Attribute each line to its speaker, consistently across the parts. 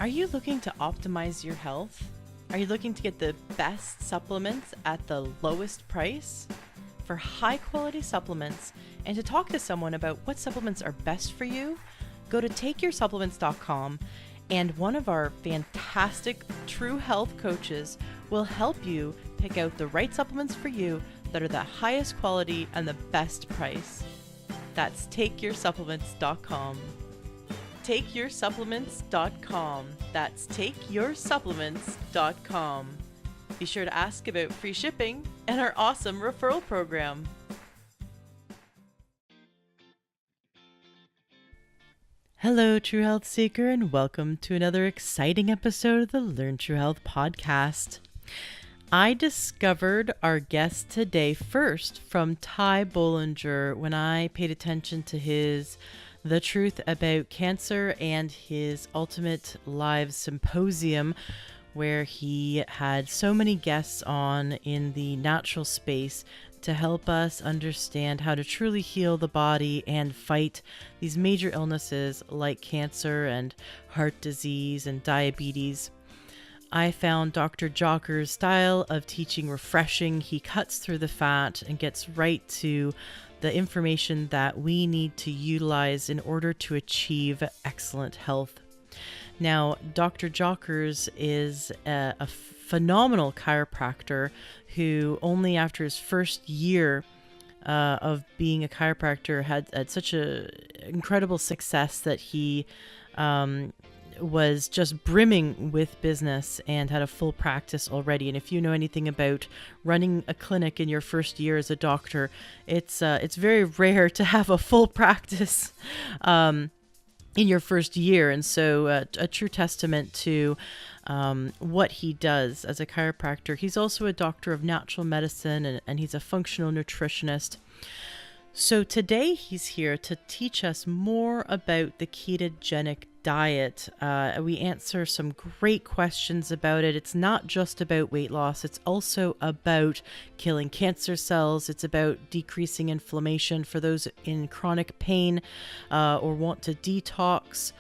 Speaker 1: Are you looking to optimize your health? Are you looking to get the best supplements at the lowest price? For high quality supplements and to talk to someone about what supplements are best for you, go to takeyoursupplements.com and one of our fantastic True Health coaches will help you pick out the right supplements for you that are the highest quality and the best price. That's takeyoursupplements.com. takeyoursupplements.com. That's takeyoursupplements.com. Be sure to ask about free shipping and our awesome referral program. Hello, True Health Seeker, and welcome to another exciting episode of the Learn True Health podcast. I discovered our guest today first from Ty Bollinger when I paid attention to his The Truth About Cancer and his Ultimate Lives Symposium, where he had so many guests on in the natural space to help us understand how to truly heal the body and fight these major illnesses like cancer and heart disease and diabetes. I found Dr. Jockers' style of teaching refreshing. He cuts through the fat and gets right to the information that we need to utilize in order to achieve excellent health. Now, Dr. Jockers is a phenomenal chiropractor who only after his first year of being a chiropractor had such a incredible success that he was just brimming with business and had a full practice already. And if you know anything about running a clinic in your first year as a doctor, it's very rare to have a full practice in your first year. And so a true testament to what he does as a chiropractor. He's also a doctor of natural medicine and he's a functional nutritionist. So today he's here to teach us more about the ketogenic diet. We answer some great questions about it. It's not just about weight loss. It's also about killing cancer cells. It's about decreasing inflammation for those in chronic pain or want to detox.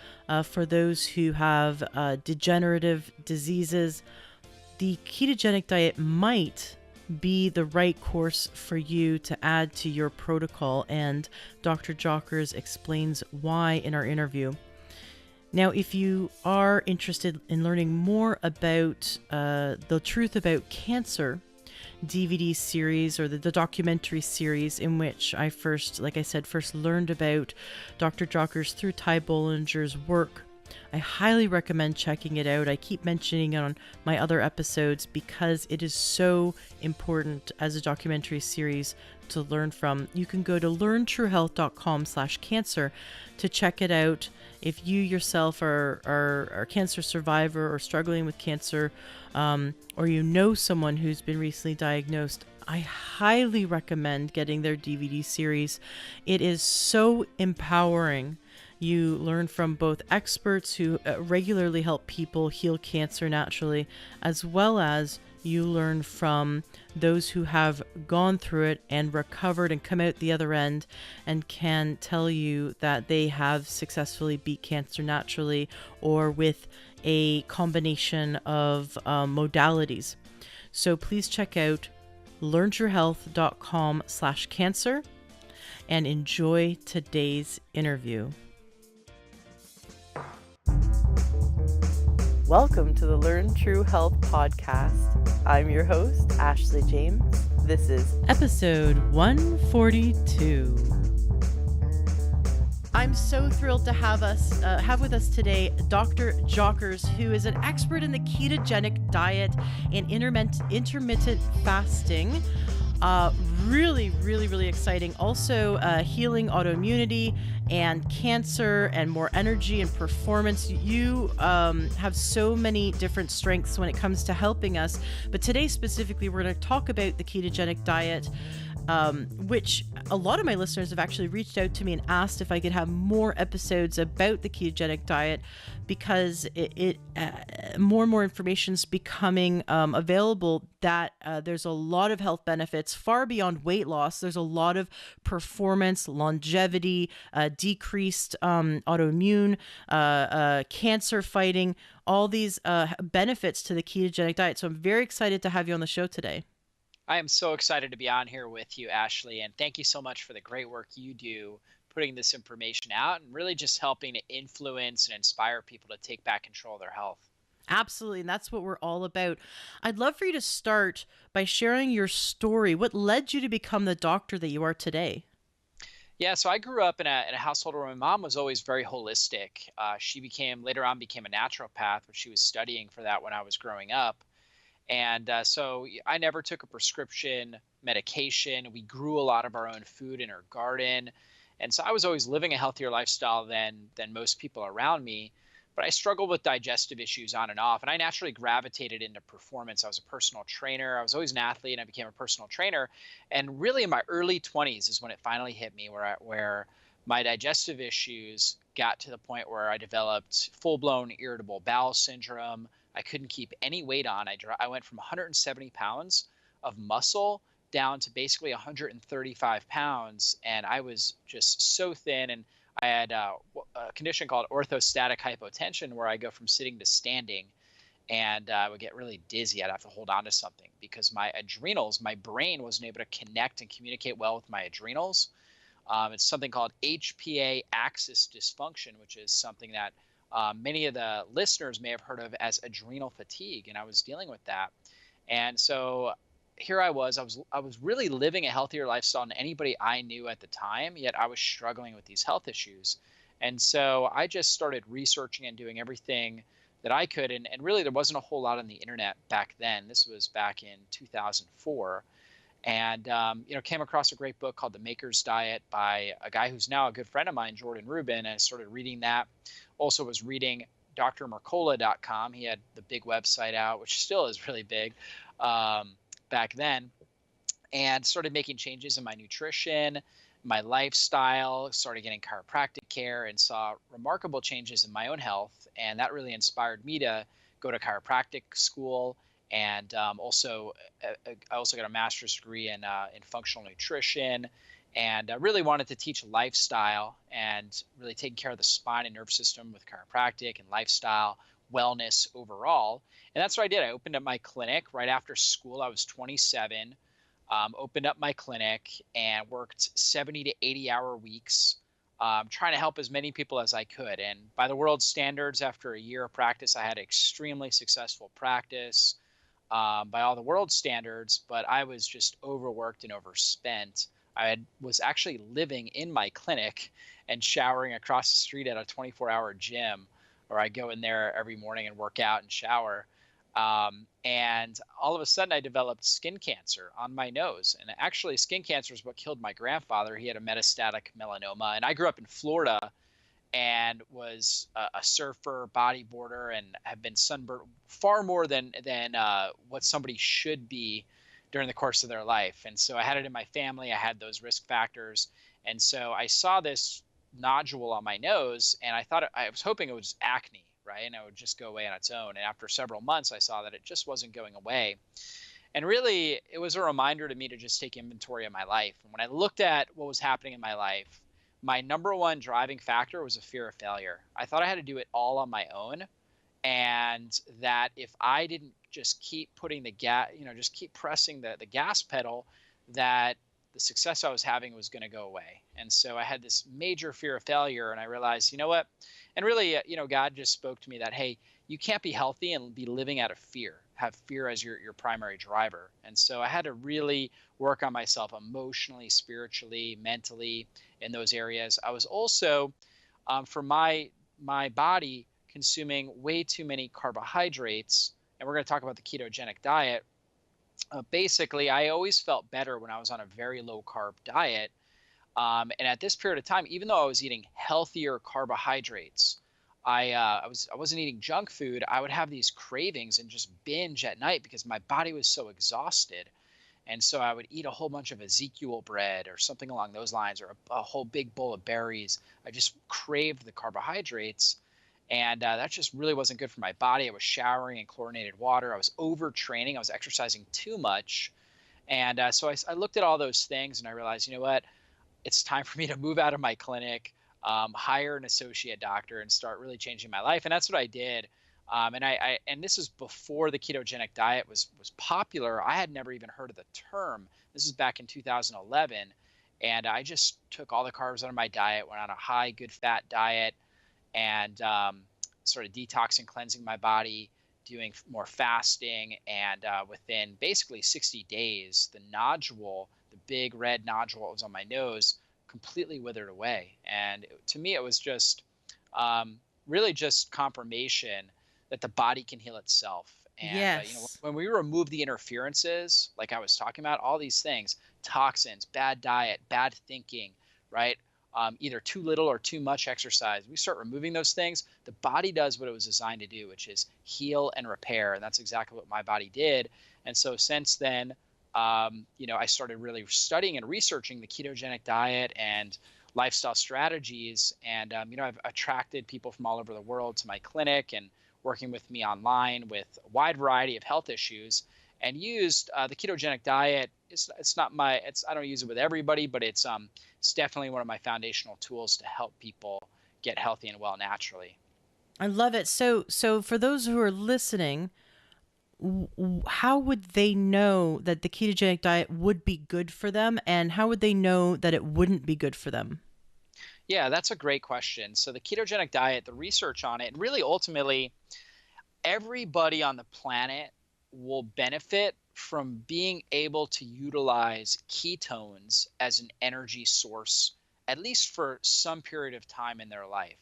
Speaker 1: For those who have degenerative diseases, the ketogenic diet might be the right course for you to add to your protocol, and Dr. Jockers explains why in our interview. Now, if you are interested in learning more about The Truth About Cancer DVD series or the documentary series in which I first learned about Dr. Jockers through Ty Bollinger's work, I highly recommend checking it out. I keep mentioning it on my other episodes because it is so important as a documentary series to learn from. You can go to learntruehealth.com/cancer to check it out. If you yourself are a cancer survivor or struggling with cancer, or you know someone who's been recently diagnosed, I highly recommend getting their DVD series. It is so empowering. You learn from both experts who regularly help people heal cancer naturally, as well as you learn from those who have gone through it and recovered and come out the other end and can tell you that they have successfully beat cancer naturally or with a combination of modalities. So please check out learntruehealth.com/cancer and enjoy today's interview. Welcome to the Learn True Health podcast. I'm your host, Ashley James. This is episode 142. I'm so thrilled to have with us today Dr. Jockers, who is an expert in the ketogenic diet and intermittent fasting. Really exciting. Also healing autoimmunity and cancer and more energy and performance. You have so many different strengths when it comes to helping us. But today specifically, we're going to talk about the ketogenic diet which a lot of my listeners have actually reached out to me and asked if I could have more episodes about the ketogenic diet, because more and more information is becoming available that there's a lot of health benefits far beyond weight loss. There's a lot of performance, longevity, decreased autoimmune, cancer fighting, all these benefits to the ketogenic diet. So I'm very excited to have you on the show today.
Speaker 2: I am so excited to be on here with you, Ashley, and thank you so much for the great work you do putting this information out and really just helping to influence and inspire people to take back control of their health.
Speaker 1: Absolutely, and that's what we're all about. I'd love for you to start by sharing your story. What led you to become the doctor that you are today?
Speaker 2: Yeah, so I grew up in a household where my mom was always very holistic. She later on became a naturopath, which she was studying for that when I was growing up. And so I never took a prescription medication. We grew a lot of our own food in our garden. And so I was always living a healthier lifestyle than most people around me. But I struggled with digestive issues on and off. And I naturally gravitated into performance. I was a personal trainer. I was always an athlete, and I became a personal trainer. And really in my early 20s is when it finally hit me, where my digestive issues got to the point where I developed full-blown irritable bowel syndrome. I couldn't keep any weight on. I went from 170 pounds of muscle down to basically 135 pounds. And I was just so thin. And I had a condition called orthostatic hypotension, where I go from sitting to standing. And I would get really dizzy. I'd have to hold on to something because my adrenals, my brain wasn't able to connect and communicate well with my adrenals. It's something called HPA axis dysfunction, which is something that many of the listeners may have heard of as adrenal fatigue, and I was dealing with that. And so here I was really living a healthier lifestyle than anybody I knew at the time, yet I was struggling with these health issues. And so I just started researching and doing everything that I could. And really, there wasn't a whole lot on the internet back then. This was back in 2004. And, came across a great book called The Maker's Diet by a guy who's now a good friend of mine, Jordan Rubin. And I started reading that. Also was reading drmercola.com. He had the big website out, which still is really big back then. And started making changes in my nutrition, my lifestyle, started getting chiropractic care, and saw remarkable changes in my own health. And that really inspired me to go to chiropractic school. And I also got a master's degree in functional nutrition, and I really wanted to teach lifestyle and really taking care of the spine and nervous system with chiropractic and lifestyle wellness overall. And that's what I did. I opened up my clinic right after school. I was 27, opened up my clinic and worked 70 to 80-hour weeks, trying to help as many people as I could. And by the world's standards, after a year of practice, I had an extremely successful practice. By all the world's standards, but I was just overworked and overspent. Was actually living in my clinic and showering across the street at a 24-hour gym, where I go in there every morning and work out and shower. And all of a sudden I developed skin cancer on my nose. And actually skin cancer is what killed my grandfather. He had a metastatic melanoma. And I grew up in Florida and was a surfer, bodyboarder, and have been sunburned far more than what somebody should be during the course of their life. And so I had it in my family. I had those risk factors. And so I saw this nodule on my nose, and I was hoping it was acne, right? And it would just go away on its own. And after several months, I saw that it just wasn't going away. And really, it was a reminder to me to just take inventory of my life. And when I looked at what was happening in my life, my number one driving factor was a fear of failure. I thought I had to do it all on my own, and that if I didn't just keep putting just keep pressing the gas pedal, that the success I was having was going to go away. And so I had this major fear of failure, and I realized, you know what? And really, God just spoke to me that, hey, you can't be healthy and be living out of fear, have fear as your primary driver. And so I had to really work on myself emotionally, spiritually, mentally in those areas. I was also, for my body, consuming way too many carbohydrates. And we're going to talk about the ketogenic diet. Basically, I always felt better when I was on a very low carb diet. And at this period of time, even though I was eating healthier carbohydrates, I wasn't eating junk food. I would have these cravings and just binge at night because my body was so exhausted. And so I would eat a whole bunch of Ezekiel bread or something along those lines, or a whole big bowl of berries. I just craved the carbohydrates. And that just really wasn't good for my body. I was showering in chlorinated water. I was overtraining. I was exercising too much. And so I looked at all those things and I realized, you know what? It's time for me to move out of my clinic, hire an associate doctor, and start really changing my life. And that's what I did. And this is before the ketogenic diet was popular. I had never even heard of the term. This is back in 2011, and I just took all the carbs out of my diet, went on a high good fat diet, and sort of detoxing, cleansing my body, doing more fasting, and within basically 60 days, the big red nodule that was on my nose, completely withered away. And to me, it was just really just confirmation that the body can heal itself. And
Speaker 1: Yes.
Speaker 2: when we remove the interferences, like I was talking about, all these things, toxins, bad diet, bad thinking, right? Either too little or too much exercise. We start removing those things, the body does what it was designed to do, which is heal and repair. And that's exactly what my body did. And so since then, I started really studying and researching the ketogenic diet and lifestyle strategies. And, I've attracted people from all over the world to my clinic and working with me online with a wide variety of health issues, and used the ketogenic diet. I don't use it with everybody, but it's definitely one of my foundational tools to help people get healthy and well naturally.
Speaker 1: I love it. So for those who are listening, how would they know that the ketogenic diet would be good for them, and how would they know that it wouldn't be good for them?
Speaker 2: Yeah, that's a great question. So the ketogenic diet, the research on it, and really ultimately everybody on the planet will benefit from being able to utilize ketones as an energy source, at least for some period of time in their life.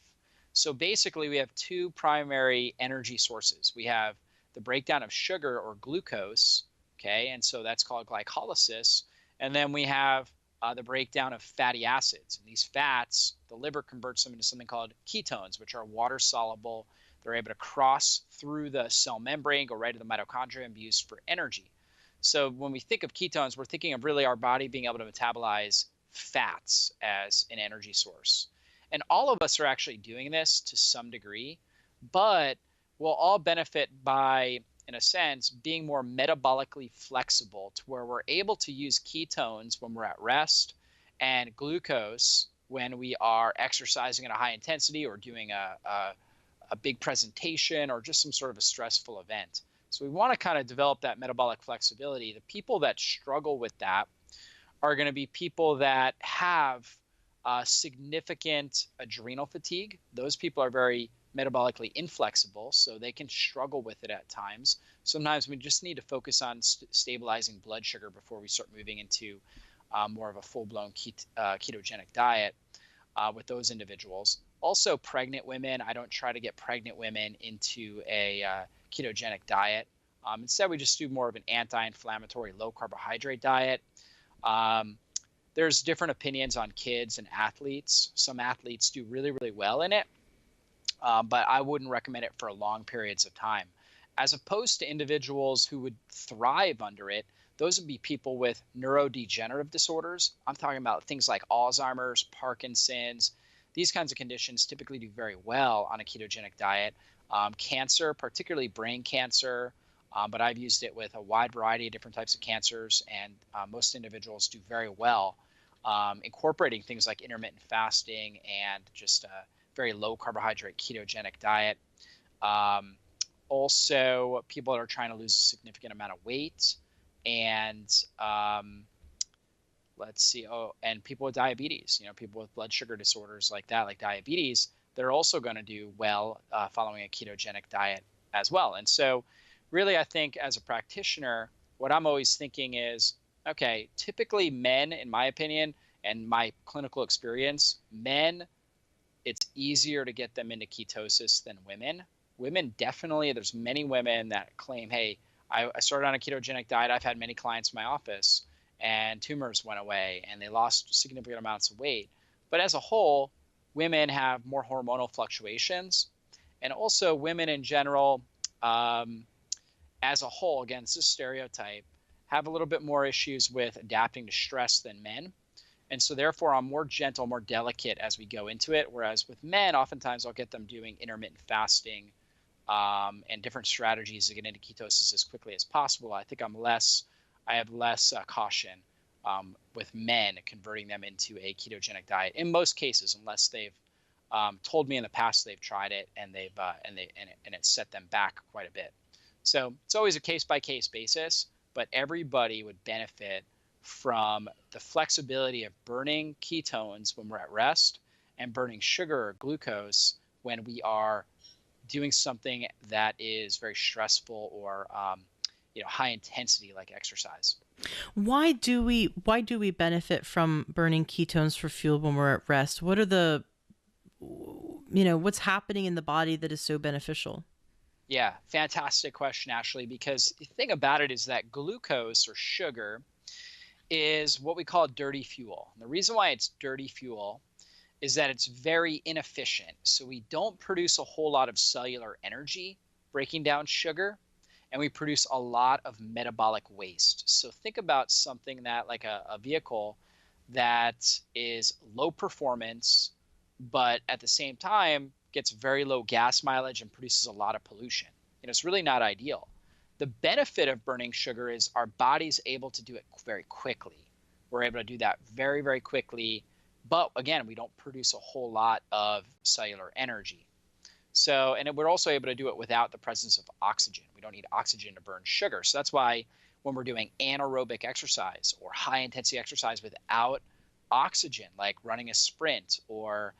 Speaker 2: So basically, we have two primary energy sources. We have the breakdown of sugar or glucose, okay, and so that's called glycolysis. And then we have the breakdown of fatty acids. And these fats, the liver converts them into something called ketones, which are water soluble. They're able to cross through the cell membrane, go right to the mitochondria, and be used for energy. So when we think of ketones, we're thinking of really our body being able to metabolize fats as an energy source. And all of us are actually doing this to some degree, but we'll all benefit by, in a sense, being more metabolically flexible to where we're able to use ketones when we're at rest and glucose when we are exercising at a high intensity or doing a big presentation or just some sort of a stressful event. So we want to kind of develop that metabolic flexibility. The people that struggle with that are going to be people that have significant adrenal fatigue. Those people are very metabolically inflexible, so they can struggle with it at times. Sometimes we just need to focus on stabilizing blood sugar before we start moving into more of a full-blown ketogenic diet with those individuals. Also, pregnant women. I don't try to get pregnant women into a ketogenic diet. Instead, we just do more of an anti-inflammatory, low-carbohydrate diet. There's different opinions on kids and athletes. Some athletes do really, really well in it, but I wouldn't recommend it for long periods of time. As opposed to individuals who would thrive under it, those would be people with neurodegenerative disorders. I'm talking about things like Alzheimer's, Parkinson's. These kinds of conditions typically do very well on a ketogenic diet. Cancer, particularly brain cancer, but I've used it with a wide variety of different types of cancers, and most individuals do very well incorporating things like intermittent fasting and just a very low carbohydrate ketogenic diet. Also, people that are trying to lose a significant amount of weight, and and people with diabetes, people with blood sugar disorders like that, like diabetes, they're also going to do well following a ketogenic diet as well. And so really, I think as a practitioner, what I'm always thinking is, okay, typically men, in my opinion, and my clinical experience, men, it's easier to get them into ketosis than women. Women, definitely, there's many women that claim, hey, I started on a ketogenic diet. I've had many clients in my office and tumors went away and they lost significant amounts of weight. But as a whole, women have more hormonal fluctuations. And also women in general, as a whole, again, it's a stereotype, have a little bit more issues with adapting to stress than men. And so therefore I'm more gentle, more delicate as we go into it. Whereas with men, oftentimes I'll get them doing intermittent fasting and different strategies to get into ketosis as quickly as possible. I think I have less caution with men converting them into a ketogenic diet in most cases, unless they've told me in the past they've tried it and it set them back quite a bit. So it's always a case by case basis, but everybody would benefit from the flexibility of burning ketones when we're at rest and burning sugar or glucose when we are doing something that is very stressful or high intensity like exercise.
Speaker 1: Why do we benefit from burning ketones for fuel when we're at rest? What are the what's happening in the body that is so beneficial?
Speaker 2: Yeah, fantastic question, Ashley, because the thing about it is that glucose or sugar is what we call dirty fuel. And the reason why it's dirty fuel is that it's very inefficient. So we don't produce a whole lot of cellular energy breaking down sugar, and we produce a lot of metabolic waste. So think about something that like a vehicle that is low performance, but at the same time gets very low gas mileage and produces a lot of pollution. It's really not ideal. The benefit of burning sugar is our body's able to do it very quickly. We're able to do that very, very quickly. But again, we don't produce a whole lot of cellular energy. So, and we're also able to do it without the presence of oxygen. We don't need oxygen to burn sugar. So that's why when we're doing anaerobic exercise or high intensity exercise without oxygen, like running a sprint or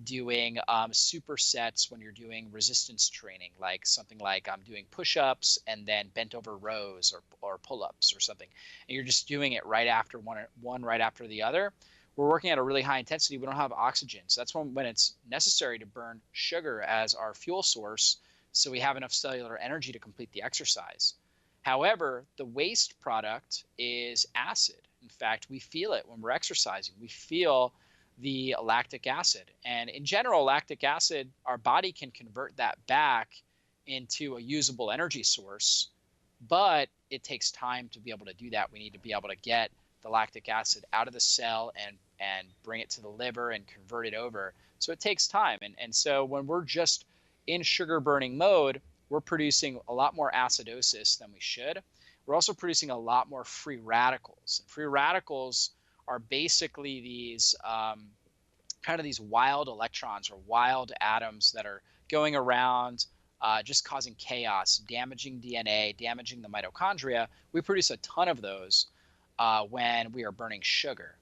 Speaker 2: doing supersets when you're doing resistance training, like something like I'm doing push-ups and then bent over rows or pull-ups or something, and you're just doing it right after one right after the other. We're working at a really high intensity. We don't have oxygen. So that's when it's necessary to burn sugar as our fuel source so we have enough cellular energy to complete the exercise. However, the waste product is acid. In fact, we feel it when we're exercising. We feel the lactic acid. And in general, lactic acid, our body can convert that back into a usable energy source, but it takes time to be able to do that. We need to be able to get the lactic acid out of the cell and bring it to the liver and convert it over. So it takes time. And so when we're just in sugar burning mode, we're producing a lot more acidosis than we should. We're also producing a lot more free radicals. Free radicals are basically these kind of these wild electrons or wild atoms that are going around just causing chaos, damaging DNA, damaging the mitochondria. We produce a ton of those when we are burning sugar,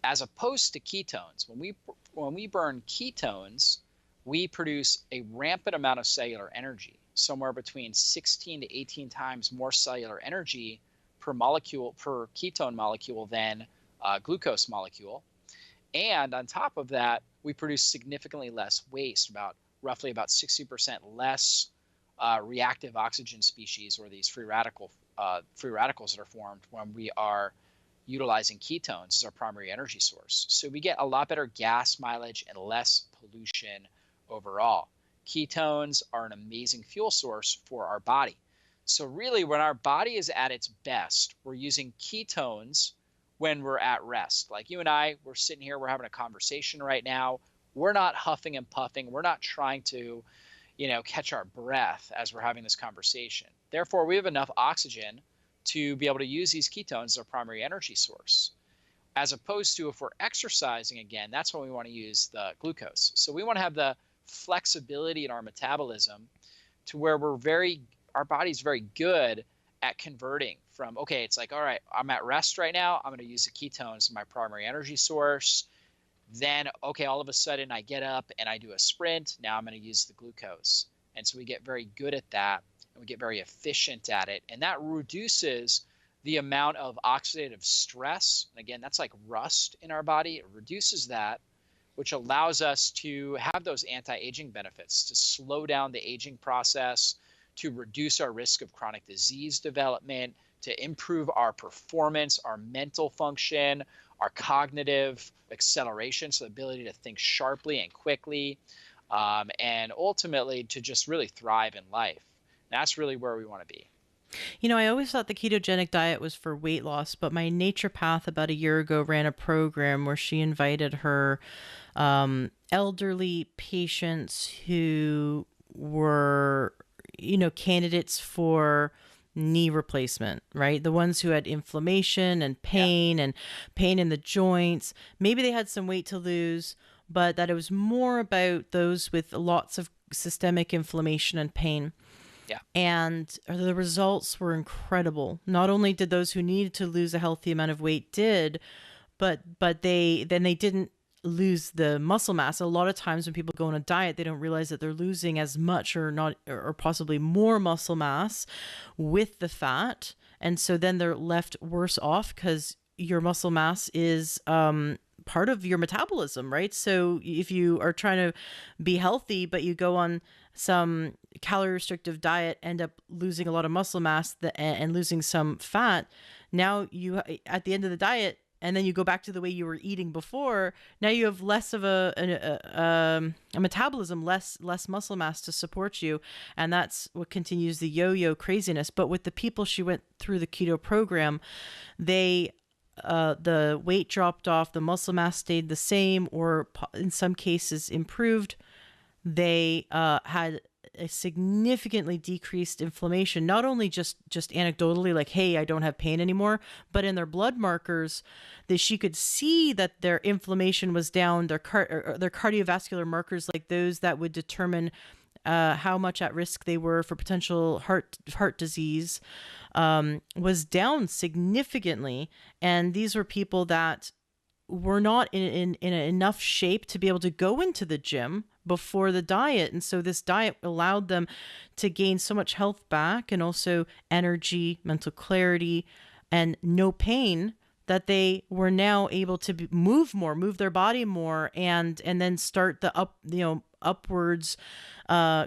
Speaker 2: as opposed to ketones. When we burn ketones, we produce a rampant amount of cellular energy, somewhere between 16 to 18 times more cellular energy per ketone molecule than glucose molecule. And on top of that, we produce significantly less waste, roughly about 60% less reactive oxygen species, or these free radicals that are formed when we are utilizing ketones as our primary energy source. So we get a lot better gas mileage and less pollution overall. Ketones are an amazing fuel source for our body. So really, when our body is at its best, we're using ketones when we're at rest. Like you and I, we're sitting here, we're having a conversation right now. We're not huffing and puffing. We're not trying to, catch our breath as we're having this conversation. Therefore, we have enough oxygen to be able to use these ketones as our primary energy source. As opposed to if we're exercising again, that's when we want to use the glucose. So we want to have the flexibility in our metabolism to where our body's very good at converting from, okay, it's like, all right, I'm at rest right now. I'm going to use the ketones as my primary energy source. Then, okay, all of a sudden I get up and I do a sprint. Now I'm going to use the glucose. And so we get very good at that and we get very efficient at it. And that reduces the amount of oxidative stress. And again, that's like rust in our body. It reduces that, which allows us to have those anti-aging benefits, to slow down the aging process, to reduce our risk of chronic disease development, to improve our performance, our mental function, our cognitive acceleration, so the ability to think sharply and quickly, and ultimately to just really thrive in life. That's really where we want to be.
Speaker 1: I always thought the ketogenic diet was for weight loss, but my naturopath about a year ago ran a program where she invited her elderly patients who were, candidates for knee replacement, right? The ones who had inflammation and
Speaker 2: Yeah.
Speaker 1: pain in the joints. Maybe they had some weight to lose, but that it was more about those with lots of systemic inflammation and pain.
Speaker 2: Yeah.
Speaker 1: And the results were incredible. Not only did those who needed to lose a healthy amount of weight did, but they didn't lose the muscle mass. A lot of times when people go on a diet, they don't realize that they're losing as much or not, or possibly more muscle mass with the fat. And so then they're left worse off because your muscle mass is part of your metabolism, right? So if you are trying to be healthy, but you go on some calorie restrictive diet, end up losing a lot of muscle mass and losing some fat, now you, at the end of the diet, and then you go back to the way you were eating before, now you have less of a metabolism, less muscle mass to support you, and that's what continues the yo-yo craziness. But with the people she went through the keto program, they the weight dropped off, the muscle mass stayed the same, or in some cases improved. They had a significantly decreased inflammation, not only just anecdotally, like, hey, I don't have pain anymore, but in their blood markers, that she could see that their inflammation was down, their cardiovascular markers, like those that would determine how much at risk they were for potential heart disease, was down significantly. And these were people that were not in enough shape to be able to go into the gym before the diet. And so this diet allowed them to gain so much health back, and also energy, mental clarity, and no pain, that they were now able to move their body more, and then start the upwards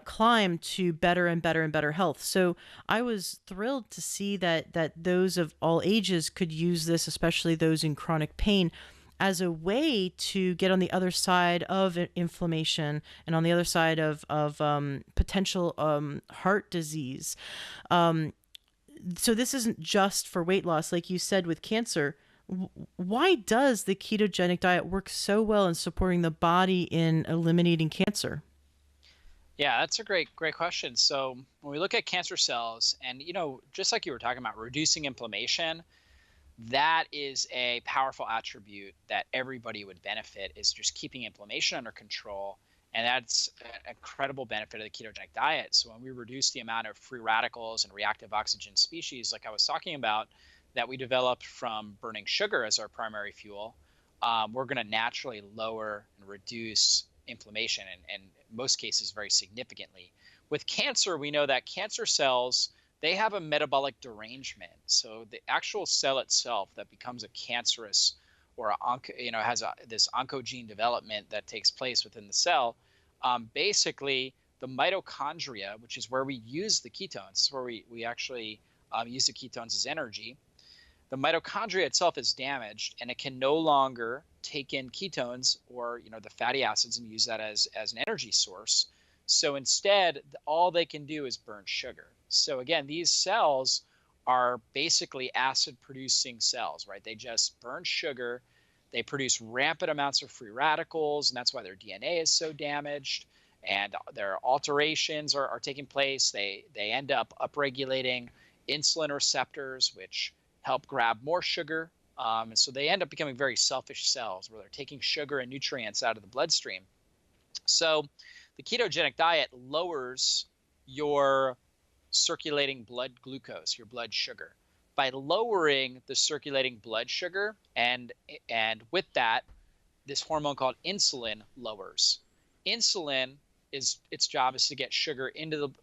Speaker 1: climb to better and better and better health. So I was thrilled to see that those of all ages could use this, especially those in chronic pain, as a way to get on the other side of inflammation and on the other side of potential heart disease. So this isn't just for weight loss, like you said with cancer. Why does the ketogenic diet work so well in supporting the body in eliminating cancer?
Speaker 2: Yeah, that's a great question. So when we look at cancer cells, and just like you were talking about, reducing inflammation, that is a powerful attribute that everybody would benefit, is just keeping inflammation under control. And that's an incredible benefit of the ketogenic diet. So when we reduce the amount of free radicals and reactive oxygen species, like I was talking about, that we developed from burning sugar as our primary fuel, we're going to naturally lower and reduce inflammation, and in most cases very significantly. With cancer, we know that cancer cells, they have a metabolic derangement. So the actual cell itself that becomes a cancerous, or has this oncogene development that takes place within the cell, basically the mitochondria, which is where we use the ketones, where we actually use the ketones as energy. The mitochondria itself is damaged, and it can no longer take in ketones, or the fatty acids, and use that as an energy source. So instead, all they can do is burn sugar. So again, these cells are basically acid producing cells, right? They just burn sugar. They produce rampant amounts of free radicals, and that's why their DNA is so damaged, and their alterations are taking place. They end up upregulating insulin receptors, which help grab more sugar. And so they end up becoming very selfish cells, where they're taking sugar and nutrients out of the bloodstream. So the ketogenic diet lowers your circulating blood glucose, your blood sugar. By lowering the circulating blood sugar, and with that, this hormone called insulin lowers. Insulin, its job is to get sugar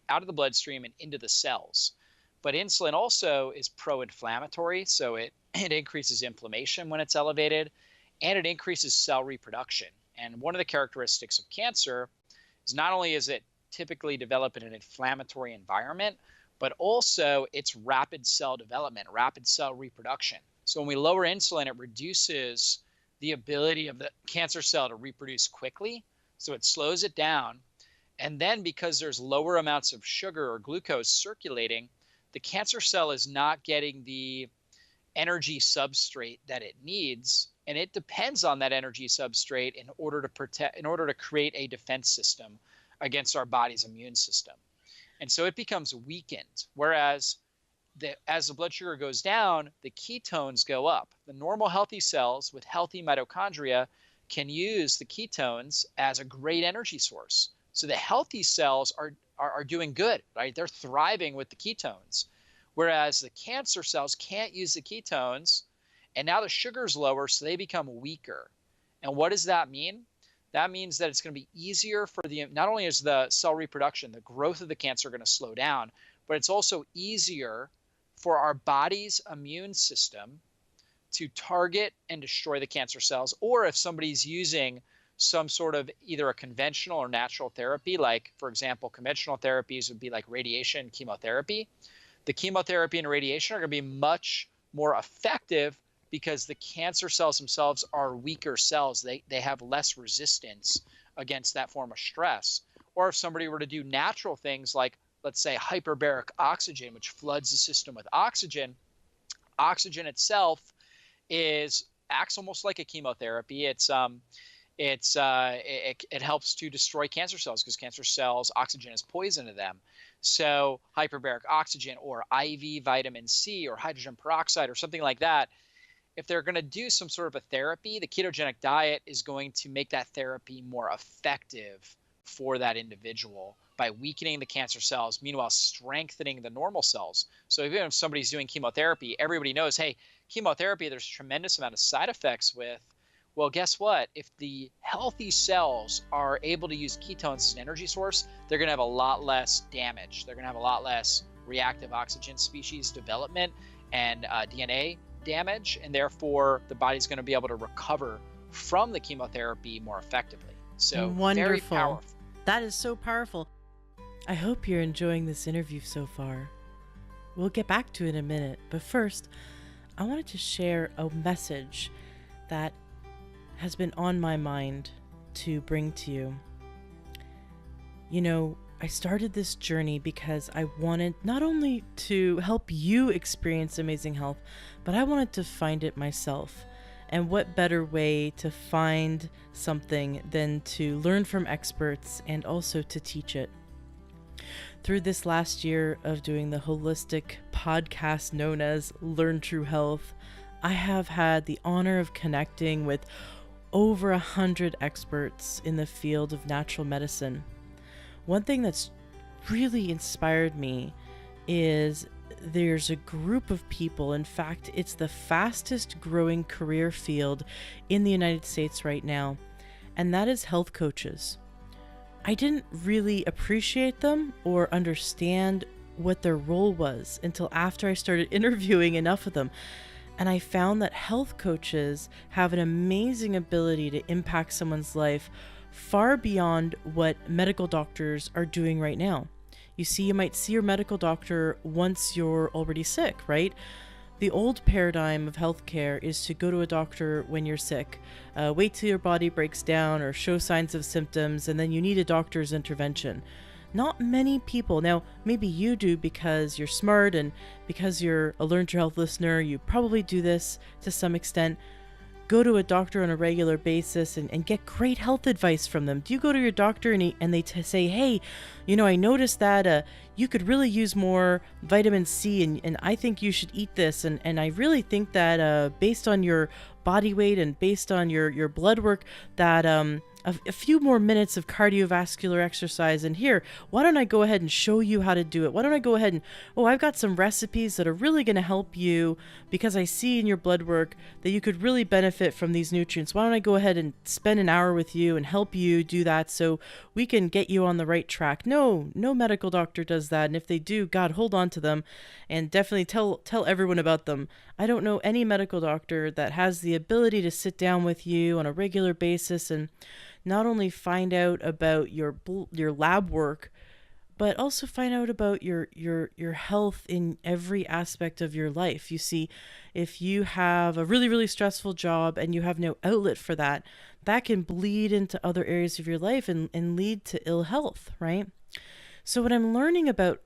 Speaker 2: out of the bloodstream and into the cells. But insulin also is pro-inflammatory, so it increases inflammation when it's elevated, and it increases cell reproduction. And one of the characteristics of cancer is not only is it typically develop in an inflammatory environment, but also it's rapid cell development, rapid cell reproduction. So when we lower insulin, it reduces the ability of the cancer cell to reproduce quickly, so it slows it down. And then because there's lower amounts of sugar or glucose circulating, the cancer cell is not getting the energy substrate that it needs, and it depends on that energy substrate in order to protect, in order to create a defense system against our body's immune system. And so it becomes weakened. Whereas as the blood sugar goes down, the ketones go up. The normal healthy cells with healthy mitochondria can use the ketones as a great energy source. So the healthy cells are doing good, right? They're thriving with the ketones. Whereas the cancer cells can't use the ketones, and now the sugar's lower, so they become weaker. And what does that mean? That means that it's going to be easier for not only is the cell reproduction, the growth of the cancer going to slow down, but it's also easier for our body's immune system to target and destroy the cancer cells. Or if somebody's using some sort of either a conventional or natural therapy, like, for example, conventional therapies would be like radiation, chemotherapy. The chemotherapy and radiation are going to be much more effective because the cancer cells themselves are weaker cells. They have less resistance against that form of stress. Or if somebody were to do natural things like, let's say, hyperbaric oxygen, which floods the system with oxygen, oxygen itself acts almost like a chemotherapy. It helps to destroy cancer cells because cancer cells, oxygen is poison to them. So hyperbaric oxygen or IV vitamin C or hydrogen peroxide or something like that, if they're going to do some sort of a therapy, the ketogenic diet is going to make that therapy more effective for that individual by weakening the cancer cells, meanwhile strengthening the normal cells. So even if somebody's doing chemotherapy, everybody knows, hey, chemotherapy, there's a tremendous amount of side effects with. Well, guess what? If the healthy cells are able to use ketones as an energy source, they're going to have a lot less damage. They're going to have a lot less reactive oxygen species development and DNA damage, and therefore the body's going to be able to recover from the chemotherapy more effectively. So
Speaker 1: wonderful.
Speaker 2: Very powerful.
Speaker 1: That is so powerful. I hope you're enjoying this interview so far. We'll get back to it in a minute, but first, I wanted to share a message that has been on my mind to bring to you. You know, I started this journey because I wanted not only to help you experience amazing health, but I wanted to find it myself. And what better way to find something than to learn from experts and also to teach it? Through this last year of doing the holistic podcast known as Learn True Health, I have had the honor of connecting with over 100 experts in the field of natural medicine. One thing that's really inspired me is there's a group of people, in fact, it's the fastest growing career field in the United States right now, and that is health coaches. I didn't really appreciate them or understand what their role was until after I started interviewing enough of them. And I found that health coaches have an amazing ability to impact someone's life far beyond what medical doctors are doing right now. You see, you might see your medical doctor once you're already sick, right? The old paradigm of healthcare is to go to a doctor when you're sick, wait till your body breaks down or show signs of symptoms, and then you need a doctor's intervention. Not many people, now maybe you do because you're smart and because you're a Learn True Health listener, you probably do this to some extent. Go to a doctor on a regular basis and get great health advice from them. Do you go to your doctor and they say, hey, you know, I noticed that you could really use more vitamin C and I think you should eat this. And I really think that based on your body weight and based on your blood work that a few more minutes of cardiovascular exercise. And here, why don't I go ahead and show you how to do it? Why don't I go ahead and, I've got some recipes that are really going to help you because I see in your blood work that you could really benefit from these nutrients. Why don't I go ahead and spend an hour with you and help you do that so we can get you on the right track? No medical doctor does that. And if they do, God, hold on to them and definitely tell everyone about them. I don't know any medical doctor that has the ability to sit down with you on a regular basis and not only find out about your lab work, but also find out about your health in every aspect of your life. You see, if you have a really, really stressful job and you have no outlet for that, that can bleed into other areas of your life and lead to ill health, right? So what I'm learning about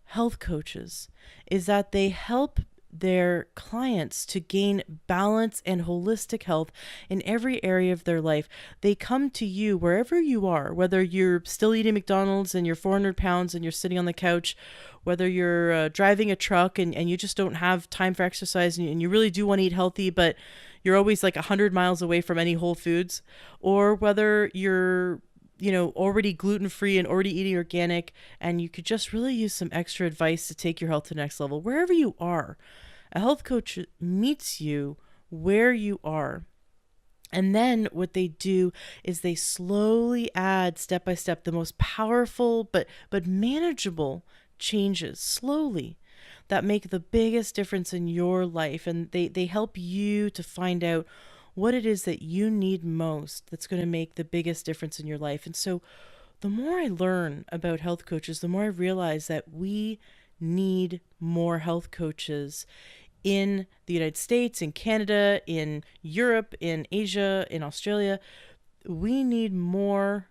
Speaker 1: health coaches is that they help their clients to gain balance and holistic health in every area of their life. They come to you wherever you are, whether you're still eating McDonald's and you're 400 pounds and you're sitting on the couch, whether you're driving a truck and you just don't have time for exercise and you really do want to eat healthy, but you're always like 100 miles away from any Whole Foods, or whether you're already gluten-free and already eating organic, and you could just really use some extra advice to take your health to the next level. Wherever you are, a health coach meets you where you are. And then what they do is they slowly add step by step the most powerful but manageable changes slowly that make the biggest difference in your life. And they help you to find out what it is that you need most that's going to make the biggest difference in your life. And so the more I learn about health coaches, the more I realize that we need more health coaches in the United States, in Canada, in Europe, in Asia, in Australia. We need more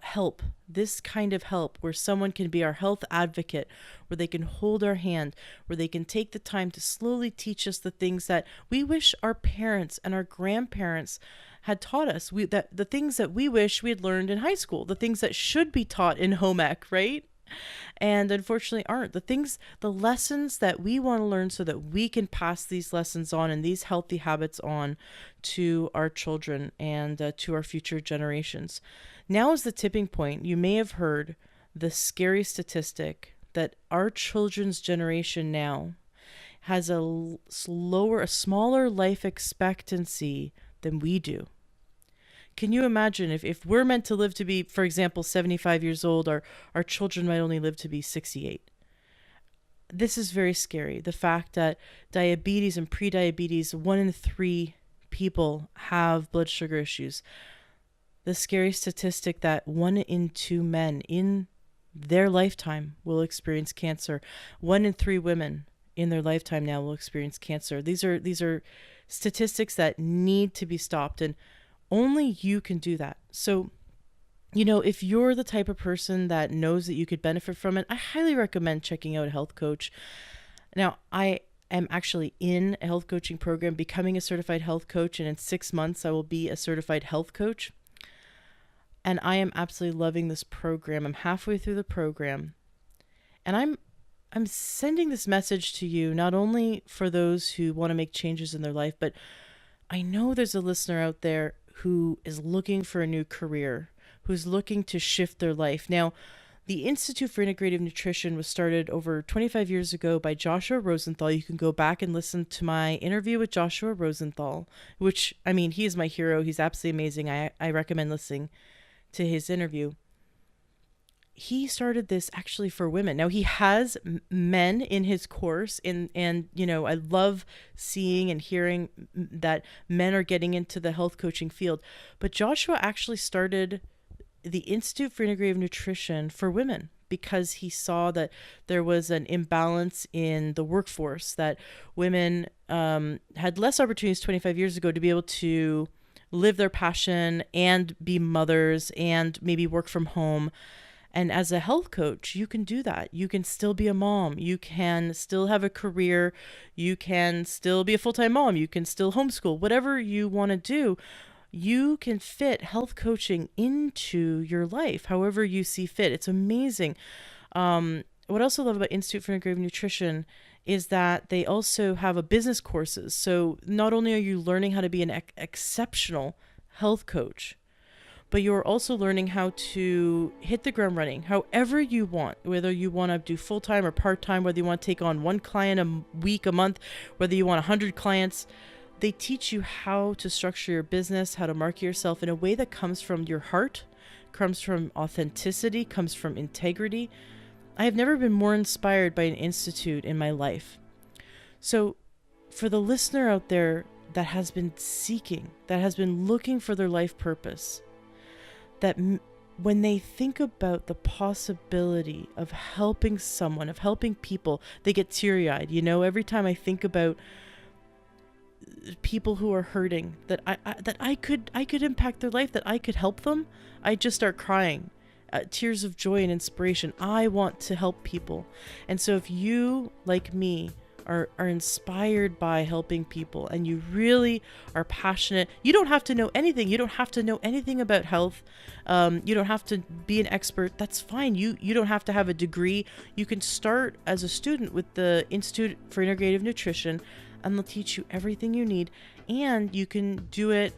Speaker 1: help, this kind of help where someone can be our health advocate, where they can hold our hand, where they can take the time to slowly teach us the things that we wish our parents and our grandparents had taught us. The things that we wish we had learned in high school, the things that should be taught in home ec, right? And unfortunately aren't. The lessons that we want to learn so that we can pass these lessons on and these healthy habits on to our children and to our future generations. Now is the tipping point. You may have heard the scary statistic that our children's generation now has a smaller life expectancy than we do. Can you imagine if we're meant to live to be, for example, 75 years old, our children might only live to be 68? This is very scary. The fact that diabetes and prediabetes, 1 in 3 people have blood sugar issues. The scary statistic that 1 in 2 men in their lifetime will experience cancer. 1 in 3 women in their lifetime now will experience cancer. These are statistics that need to be stopped, and only you can do that. So, if you're the type of person that knows that you could benefit from it, I highly recommend checking out a health coach. Now, I am actually in a health coaching program, becoming a certified health coach, and in 6 months I will be a certified health coach. And I am absolutely loving this program. I'm halfway through the program. And I'm sending this message to you not only for those who want to make changes in their life, but I know there's a listener out there who is looking for a new career, who's looking to shift their life. Now, the Institute for Integrative Nutrition was started over 25 years ago by Joshua Rosenthal. You can go back and listen to my interview with Joshua Rosenthal, which, he is my hero. He's absolutely amazing. I recommend listening to his interview. He started this actually for women. Now, he has men in his course, and I love seeing and hearing that men are getting into the health coaching field. But Joshua actually started the Institute for Integrative Nutrition for women because he saw that there was an imbalance in the workforce, that women had less opportunities 25 years ago to be able to live their passion and be mothers and maybe work from home. And as a health coach, you can do that. You can still be a mom. You can still have a career. You can still be a full-time mom. You can still homeschool. Whatever you want to do, you can fit health coaching into your life, however you see fit. It's amazing. What I also love about Institute for Integrative Nutrition is that they also have a business courses. So not only are you learning how to be an exceptional health coach, but you're also learning how to hit the ground running however you want, whether you want to do full-time or part-time, whether you want to take on 1 client a week, a month, whether you want 100 clients. They teach you how to structure your business, how to market yourself in a way that comes from your heart, comes from authenticity, comes from integrity. I have never been more inspired by an institute in my life. So for the listener out there that has been seeking, that has been looking for their life purpose, that when they think about the possibility of helping someone, of helping people, they get teary-eyed. Every time I think about people who are hurting, that I could impact their life, that I could help them, I just start crying. tears of joy and inspiration. I want to help people. And so if you, like me, are inspired by helping people and you really are passionate, you don't have to know anything. You don't have to know anything about health. You don't have to be an expert. That's fine. You don't have to have a degree. You can start as a student with the Institute for Integrative Nutrition, and they'll teach you everything you need. And you can do it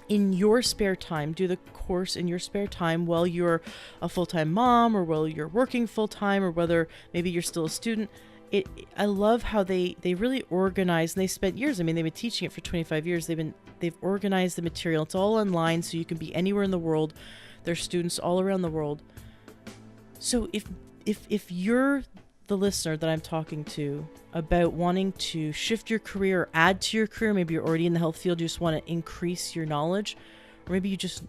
Speaker 1: in your spare time, do the course in your spare time while you're a full-time mom, or while you're working full-time, or whether maybe you're still a student. I love how they really organize, and they spent years. I mean, they've been teaching it for 25 years. They've organized the material. It's all online, so you can be anywhere in the world. There's students all around the world. So if you're the listener that I'm talking to about wanting to shift your career or add to your career, maybe you're already in the health field, you just want to increase your knowledge, or maybe you just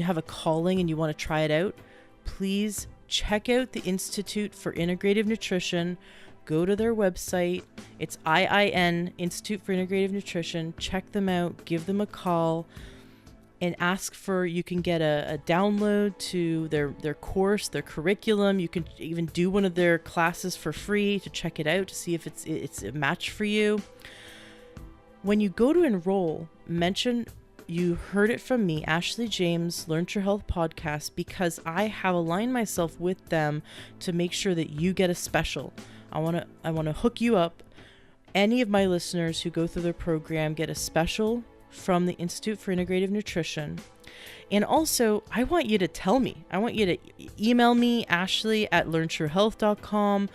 Speaker 1: have a calling and you want to try it out, please check out the Institute for Integrative Nutrition. Go to their website. It's IIN, Institute for Integrative Nutrition. Check them out, give them a call, and ask for, you can get a download to their course, their curriculum. You can even do one of their classes for free to check it out, to see if it's a match for you. When you go to enroll, mention you heard it from me, Ashley James, Learn True Health podcast, because I have aligned myself with them to make sure that you get a special. I want to hook you up. Any of my listeners who go through their program get a special from the Institute for Integrative Nutrition. And also, I want you to tell me. I want you to email me, ashley@learntruehealth.com.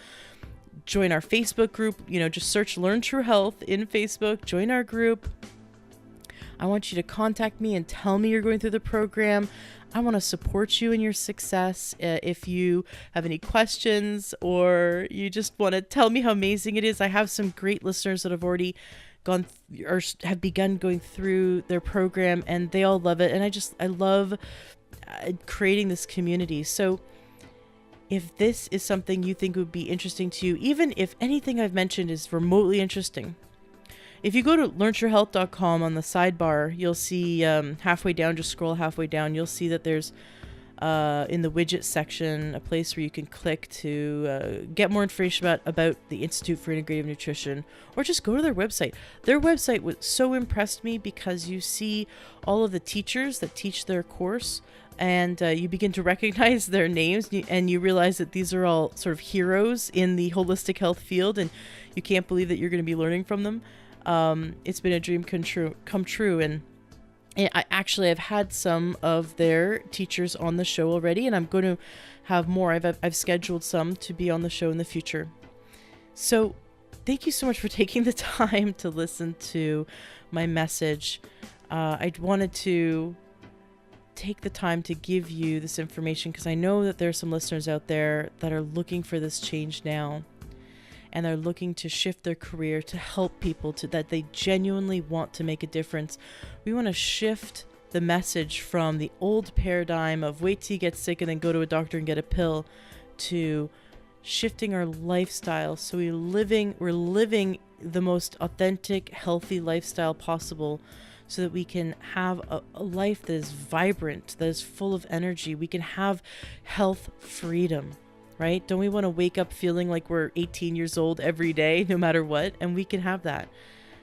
Speaker 1: Join our Facebook group. Just search Learn True Health in Facebook. Join our group. I want you to contact me and tell me you're going through the program. I want to support you in your success. If you have any questions, or you just want to tell me how amazing it is, I have some great listeners that have already gone or have begun going through their program, and they all love it. And I love creating this community. So if this is something you think would be interesting to you, even if anything I've mentioned is remotely interesting, if you go to learntruehealth.com, on the sidebar, you'll see halfway down, just scroll halfway down, you'll see that there's in the widget section a place where you can click to get more information about the Institute for Integrative Nutrition, or just go to their website. Their website was so impressed me because you see all of the teachers that teach their course, and you begin to recognize their names, and you realize that these are all sort of heroes in the holistic health field, and you can't believe that you're going to be learning from them. It's been a dream come true, and I've had some of their teachers on the show already, and I'm going to have more. I've scheduled some to be on the show in the future. So thank you so much for taking the time to listen to my message. I wanted to take the time to give you this information because I know that there are some listeners out there that are looking for this change now. And they're looking to shift their career to help people, that they genuinely want to make a difference. We want to shift the message from the old paradigm of wait till you get sick and then go to a doctor and get a pill, to shifting our lifestyle so we're living the most authentic, healthy lifestyle possible, so that we can have a life that is vibrant, that is full of energy. We can have health freedom. Right? Don't we want to wake up feeling like we're 18 years old every day, no matter what? And we can have that.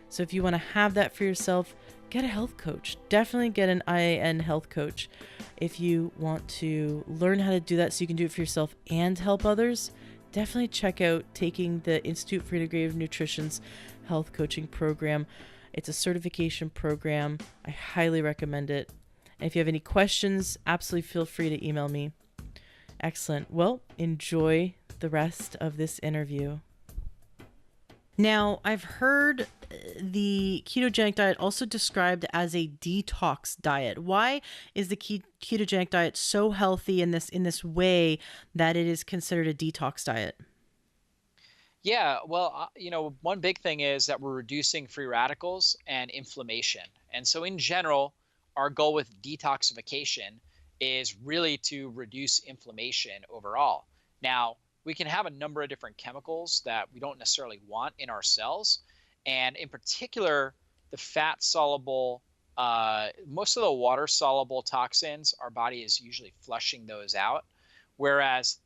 Speaker 1: So if you want to have that for yourself, get a health coach. Definitely get an IIN health coach. If you want to learn how to do that so you can do it for yourself and help others, definitely check out taking the Institute for Integrative Nutrition's health coaching program. It's a certification program. I highly recommend it. And if you have any questions, absolutely feel free to email me. Excellent. Well, enjoy the rest of this interview. Now, I've heard the ketogenic diet also described as a detox diet. Why is the ketogenic diet so healthy in this way that it is considered a detox diet?
Speaker 2: Yeah, well, one big thing is that we're reducing free radicals and inflammation. And so in general, our goal with detoxification is really to reduce inflammation overall. Now, we can have a number of different chemicals that we don't necessarily want in our cells. And in particular, the fat-soluble most of the water soluble toxins, our body is usually flushing those out. Whereas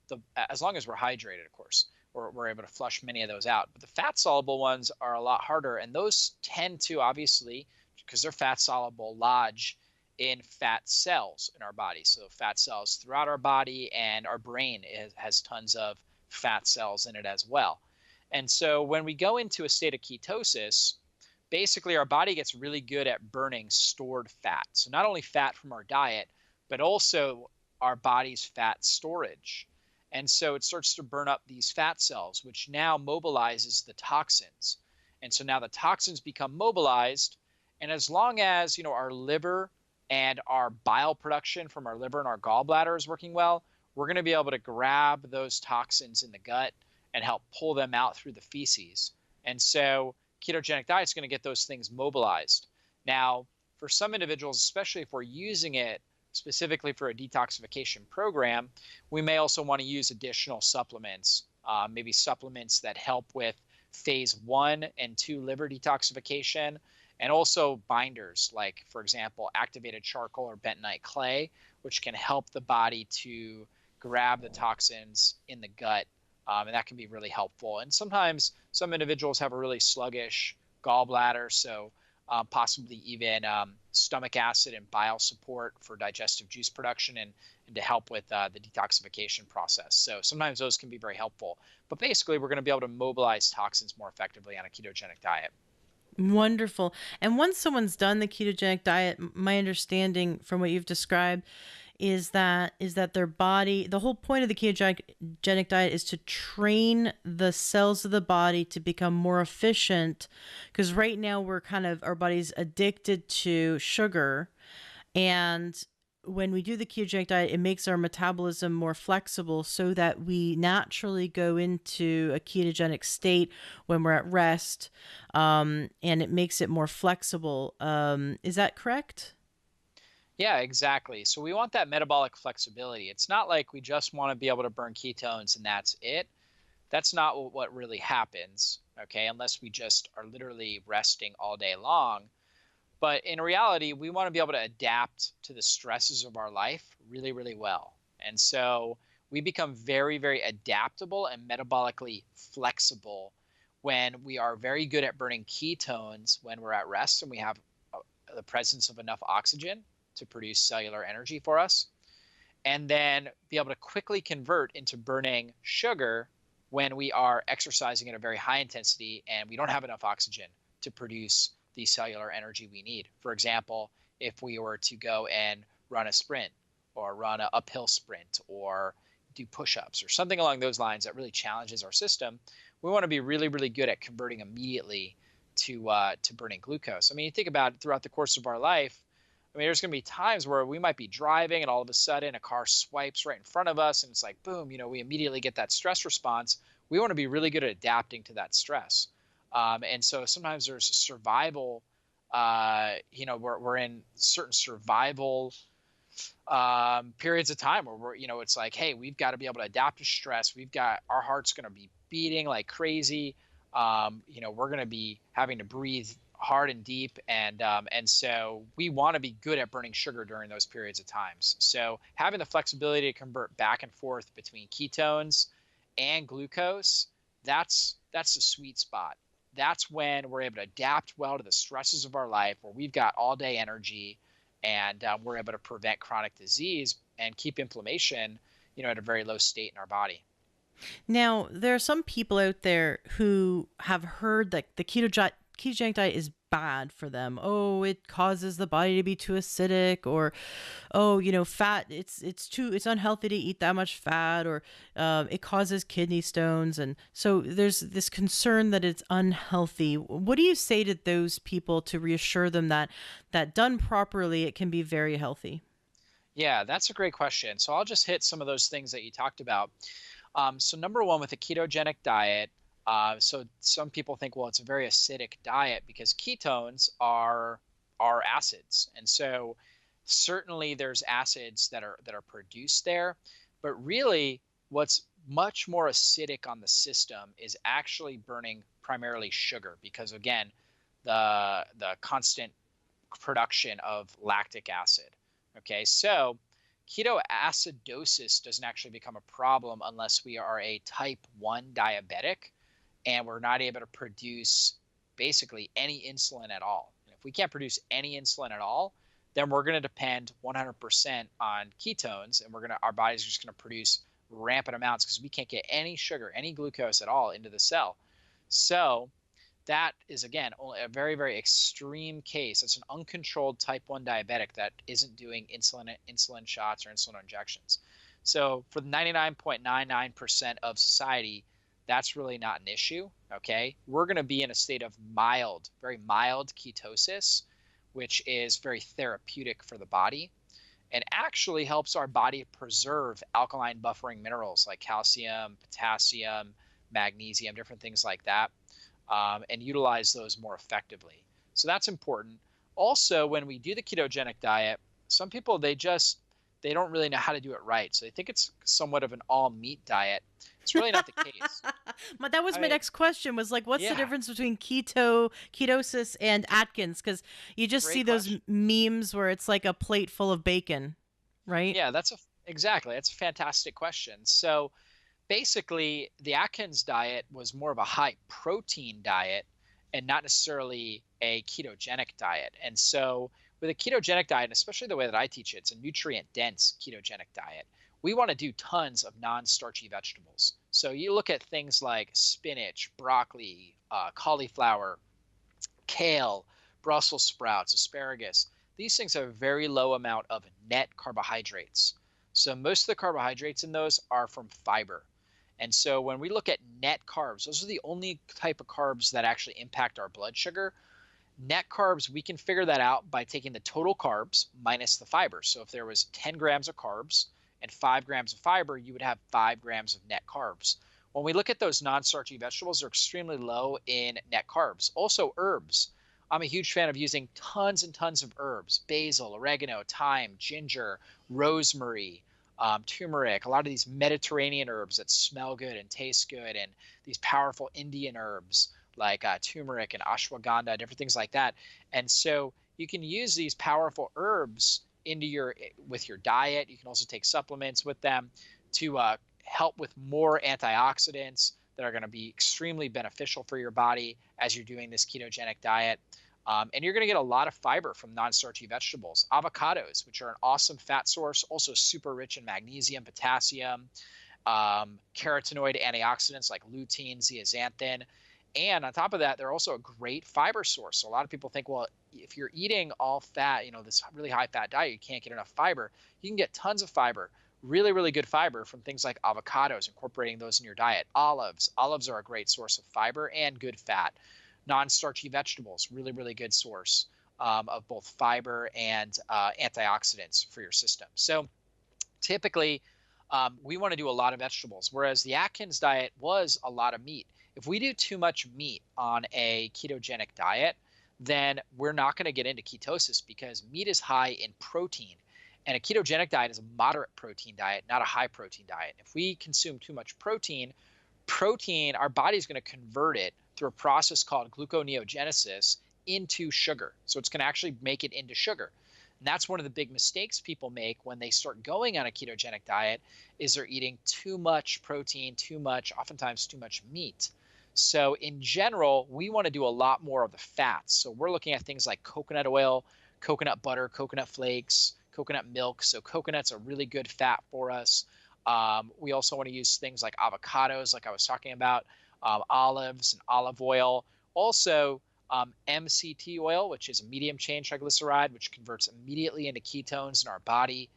Speaker 2: as long as we're hydrated, of course, we're able to flush many of those out. But the fat soluble ones are a lot harder. And those tend to, obviously, because they're fat soluble, lodge in fat cells in our body. So fat cells throughout our body, and our brain has tons of fat cells in it as well. And so when we go into a state of ketosis, basically our body gets really good at burning stored fat. So not only fat from our diet, but also our body's fat storage. And so it starts to burn up these fat cells, which now mobilizes the toxins. And so now the toxins become mobilized. And as long as, our liver and our bile production from our liver and our gallbladder is working well, we're going to be able to grab those toxins in the gut and help pull them out through the feces. And so ketogenic diet is going to get those things mobilized. Now, for some individuals, especially if we're using it specifically for a detoxification program, we may also want to use additional supplements, maybe supplements that help with phase 1 and 2 liver detoxification, and also binders like, for example, activated charcoal or bentonite clay, which can help the body to grab the toxins in the gut. And that can be really helpful. And sometimes some individuals have a really sluggish gallbladder, so possibly even stomach acid and bile support for digestive juice production and to help with the detoxification process. So sometimes those can be very helpful. But basically, we're going to be able to mobilize toxins more effectively on a ketogenic diet.
Speaker 1: Wonderful. And once someone's done the ketogenic diet, my understanding from what you've described is that their body, the whole point of the ketogenic diet is to train the cells of the body to become more efficient, because right now our body's addicted to sugar, and when we do the ketogenic diet, it makes our metabolism more flexible so that we naturally go into a ketogenic state when we're at rest, and it makes it more flexible. Is that correct?
Speaker 2: Yeah, exactly. So we want that metabolic flexibility. It's not like we just want to be able to burn ketones and that's it. That's not what really happens, okay, unless we just are literally resting all day long. But in reality, we want to be able to adapt to the stresses of our life really, really well. And so we become very, very adaptable and metabolically flexible when we are very good at burning ketones when we're at rest and we have the presence of enough oxygen to produce cellular energy for us, and then be able to quickly convert into burning sugar when we are exercising at a very high intensity and we don't have enough oxygen to produce the cellular energy we need. For example, if we were to go and run a sprint or run an uphill sprint or do push-ups or something along those lines that really challenges our system, we want to be really, really good at converting immediately to burning glucose. I mean, you think about it throughout the course of our life. I mean, there's going to be times where we might be driving and all of a sudden a car swipes right in front of us and it's like, boom, we immediately get that stress response. We want to be really good at adapting to that stress. And so sometimes there's survival, we're in certain survival periods of time where it's like, hey, we've got to be able to adapt to stress. Our heart's going to be beating like crazy. We're going to be having to breathe hard and deep, and so we want to be good at burning sugar during those periods of times. So having the flexibility to convert back and forth between ketones and glucose, that's the sweet spot. That's when we're able to adapt well to the stresses of our life, where we've got all day energy, and we're able to prevent chronic disease and keep inflammation, at a very low state in our body.
Speaker 1: Now, there are some people out there who have heard that the ketogenic diet is bad for them. Oh, it causes the body to be too acidic, or fat. It's unhealthy to eat that much fat, or it causes kidney stones, and so there's this concern that it's unhealthy. What do you say to those people to reassure them that done properly, it can be very healthy?
Speaker 2: Yeah, that's a great question. So I'll just hit some of those things that you talked about. So number one, with a ketogenic diet, so some people think, well, it's a very acidic diet because ketones are acids, and so certainly there's acids that are produced there, but really what's much more acidic on the system is actually burning primarily sugar, because again, the constant production of lactic acid. Okay, so ketoacidosis doesn't actually become a problem unless we are a type 1 diabetic and we're not able to produce basically any insulin at all. And if we can't produce any insulin at all, then we're going to depend 100% on ketones, and our body's just going to produce rampant amounts because we can't get any sugar, any glucose at all into the cell. So that is, again, only a very, very extreme case. It's an uncontrolled type 1 diabetic that isn't doing insulin shots or insulin injections. So for the 99.99% of society, that's really not an issue, okay? We're going to be in a state of mild, very mild ketosis, which is very therapeutic for the body and actually helps our body preserve alkaline buffering minerals like calcium, potassium, magnesium, different things like that, and utilize those more effectively. So that's important. Also, when we do the ketogenic diet, some people, they don't really know how to do it right. So they think it's somewhat of an all meat diet. It's really not the case.
Speaker 1: That was my next question was like, what's the difference between ketosis and Atkins? Because you just see those memes where it's like a plate full of bacon, right?
Speaker 2: Yeah, exactly. That's a fantastic question. So basically, the Atkins diet was more of a high protein diet and not necessarily a ketogenic diet. And so with a ketogenic diet, and especially the way that I teach it, it's a nutrient dense ketogenic diet. We want to do tons of non-starchy vegetables. So you look at things like spinach, broccoli, cauliflower, kale, Brussels sprouts, asparagus. These things have a very low amount of net carbohydrates. So most of the carbohydrates in those are from fiber. And so when we look at net carbs, those are the only type of carbs that actually impact our blood sugar. Net carbs, we can figure that out by taking the total carbs minus the fiber. So if there was 10 grams of carbs and 5 grams of fiber, you would have 5 grams of net carbs. When we look at those non-starchy vegetables, they're extremely low in net carbs. Also herbs. I'm a huge fan of using tons and tons of herbs: basil, oregano, thyme, ginger, rosemary, turmeric, a lot of these Mediterranean herbs that smell good and taste good, and these powerful Indian herbs like turmeric and ashwagandha, different things like that. And so you can use these powerful herbs with your diet. You can also take supplements with them to help with more antioxidants that are going to be extremely beneficial for your body as you're doing this ketogenic diet. And you're going to get a lot of fiber from non-starchy vegetables. Avocados, which are an awesome fat source, also super rich in magnesium, potassium, carotenoid antioxidants like lutein, zeaxanthin. And on top of that, they're also a great fiber source. So a lot of people think, well, if you're eating all fat, this really high fat diet, you can't get enough fiber. You can get tons of fiber, really, really good fiber from things like avocados, incorporating those in your diet. Olives are a great source of fiber and good fat. Non-starchy vegetables, really, really good source of both fiber and antioxidants for your system. So typically, we want to do a lot of vegetables, whereas the Atkins diet was a lot of meat. If we do too much meat on a ketogenic diet, then we're not going to get into ketosis because meat is high in protein. And a ketogenic diet is a moderate protein diet, not a high protein diet. If we consume too much protein, our body's going to convert it through a process called gluconeogenesis into sugar. So it's going to actually make it into sugar. And that's one of the big mistakes people make when they start going on a ketogenic diet is they're eating too much protein, oftentimes too much meat. So in general, we want to do a lot more of the fats. So we're looking at things like coconut oil, coconut butter, coconut flakes, coconut milk. So coconut's a really good fat for us. We also want to use things like avocados, like I was talking about, olives and olive oil. Also, MCT oil, which is a medium chain triglyceride, which converts immediately into ketones in our body.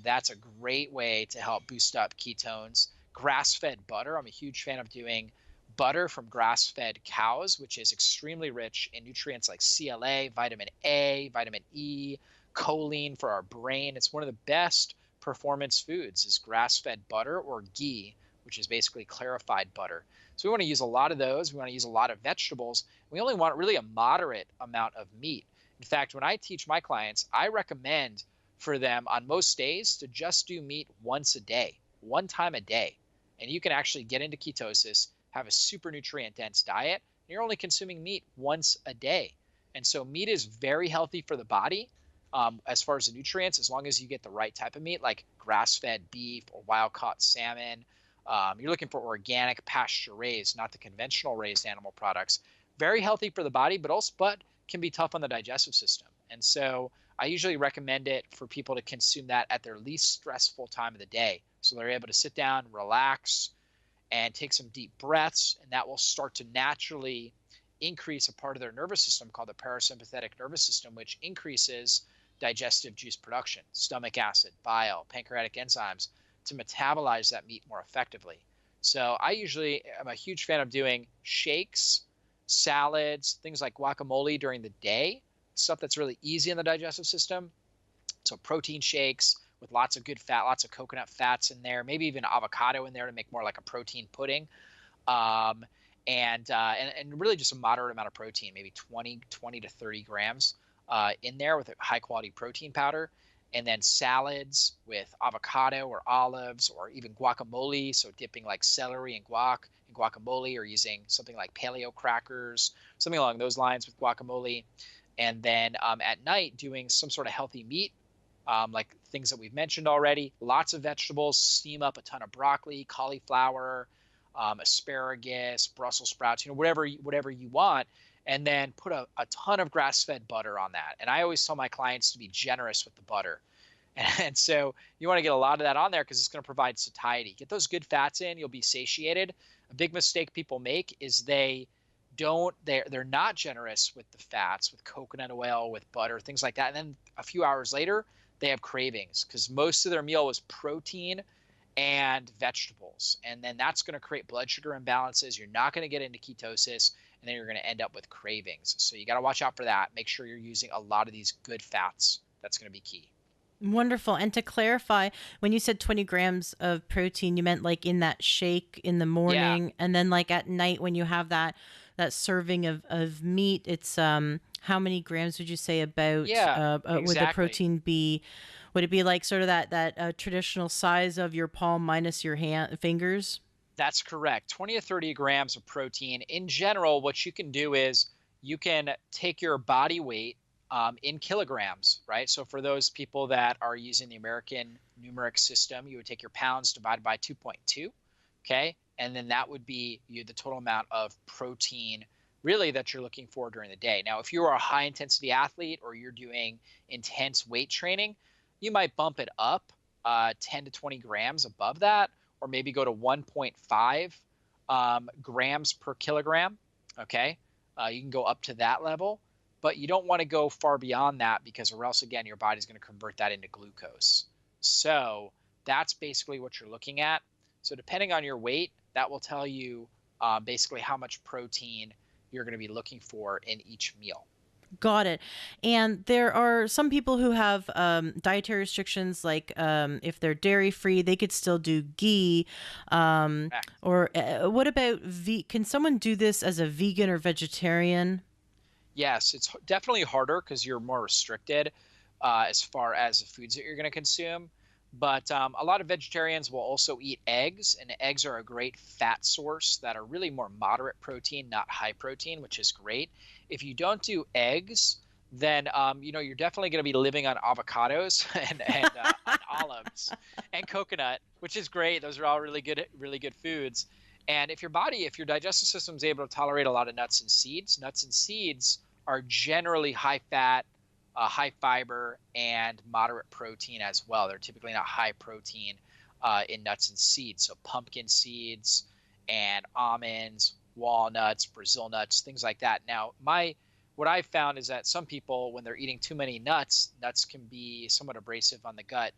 Speaker 2: That's a great way to help boost up ketones. Grass-fed butter. I'm a huge fan of doing butter from grass-fed cows, which is extremely rich in nutrients like CLA, vitamin A, vitamin E, choline for our brain. It's one of the best performance foods is grass-fed butter or ghee, which is basically clarified butter. So we want to use a lot of those. We want to use a lot of vegetables. We only want really a moderate amount of meat. In fact, when I teach my clients, I recommend for them on most days to just do meat once a day, one time a day. And you can actually get into ketosis, have a super nutrient dense diet, and you're only consuming meat once a day. And so meat is very healthy for the body, as far as the nutrients, as long as you get the right type of meat, like grass-fed beef or wild-caught salmon. You're looking for organic, pasture-raised, not the conventional raised animal products. Very healthy for the body, but can be tough on the digestive system. And so I usually recommend it for people to consume that at their least stressful time of the day, so they're able to sit down, relax, and take some deep breaths, and that will start to naturally increase a part of their nervous system called the parasympathetic nervous system, which increases digestive juice production, stomach acid, bile, pancreatic enzymes, to metabolize that meat more effectively. So I usually am a huge fan of doing shakes, salads, things like guacamole during the day, stuff that's really easy in the digestive system. So protein shakes with lots of good fat, lots of coconut fats in there, maybe even avocado in there to make more like a protein pudding. Um, and really just a moderate amount of protein, maybe 20 to 30 grams in there with a high quality protein powder. And then salads with avocado or olives or even guacamole. So dipping like celery and guacamole, or using something like paleo crackers, something along those lines with guacamole. And then at night, doing some sort of healthy meat, like things that we've mentioned already. Lots of vegetables, steam up a ton of broccoli, cauliflower, asparagus, Brussels sprouts, whatever you want, and then put a ton of grass-fed butter on that. And I always tell my clients to be generous with the butter. And so you want to get a lot of that on there because it's going to provide satiety. Get those good fats in, you'll be satiated. A big mistake people make is they're not generous with the fats, with coconut oil, with butter, things like that. And then a few hours later, they have cravings because most of their meal was protein and vegetables. And then that's going to create blood sugar imbalances. You're not going to get into ketosis, and then you're going to end up with cravings. So you got to watch out for that. Make sure you're using a lot of these good fats. That's going to be key.
Speaker 1: Wonderful. And to clarify, when you said 20 grams of protein, you meant like in that shake in the morning,
Speaker 2: Yeah.
Speaker 1: and then like at night when you have that serving of meat, it's how many grams would you say about
Speaker 2: Yeah,
Speaker 1: would the
Speaker 2: exactly.
Speaker 1: protein be? Would it be like sort of that traditional size of your palm minus your fingers?
Speaker 2: That's correct. 20 to 30 grams of protein. In general, what you can do is you can take your body weight in kilograms, right? So for those people that are using the American numeric system, you would take your pounds divided by 2.2, okay? And then that would be the total amount of protein really that you're looking for during the day. Now, if you are a high intensity athlete or you're doing intense weight training, you might bump it up 10 to 20 grams above that, or maybe go to 1.5 grams per kilogram. Okay. You can go up to that level, but you don't want to go far beyond that because, or else, again, your body's going to convert that into glucose. So that's basically what you're looking at. So depending on your weight, that will tell you basically how much protein you're going to be looking for in each meal.
Speaker 1: Got it. And there are some people who have dietary restrictions, like if they're dairy free, they could still do ghee. Or what about can someone do this as a vegan or vegetarian?
Speaker 2: Yes, it's definitely harder because you're more restricted as far as the foods that you're going to consume. But a lot of vegetarians will also eat eggs, and eggs are a great fat source that are really more moderate protein, not high protein, which is great. If you don't do eggs, then you're definitely going to be living on avocados and on olives and coconut, which is great. Those are all really good foods. And if your digestive system is able to tolerate a lot of nuts and seeds are generally high fat, high fiber, and moderate protein as well. They're typically not high protein in nuts and seeds. So pumpkin seeds and almonds, walnuts, Brazil nuts, things like that. Now, what I've found is that some people, when they're eating too many nuts can be somewhat abrasive on the gut,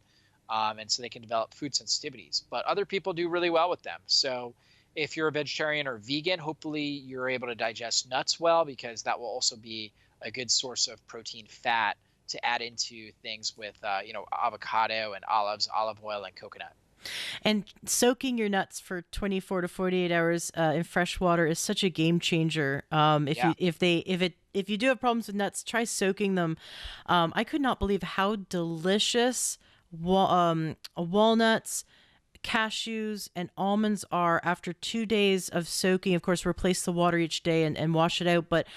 Speaker 2: and so they can develop food sensitivities. But other people do really well with them. So if you're a vegetarian or vegan, hopefully you're able to digest nuts well, because that will also be a good source of protein fat to add into things with avocado and olives, olive oil, and coconut.
Speaker 1: And soaking your nuts for 24 to 48 hours in fresh water is such a game changer.
Speaker 2: Yeah.
Speaker 1: If you do have problems with nuts, try soaking them. I could not believe how delicious walnuts, cashews and almonds are, after 2 days of soaking, of course, replace the water each day and wash it out, but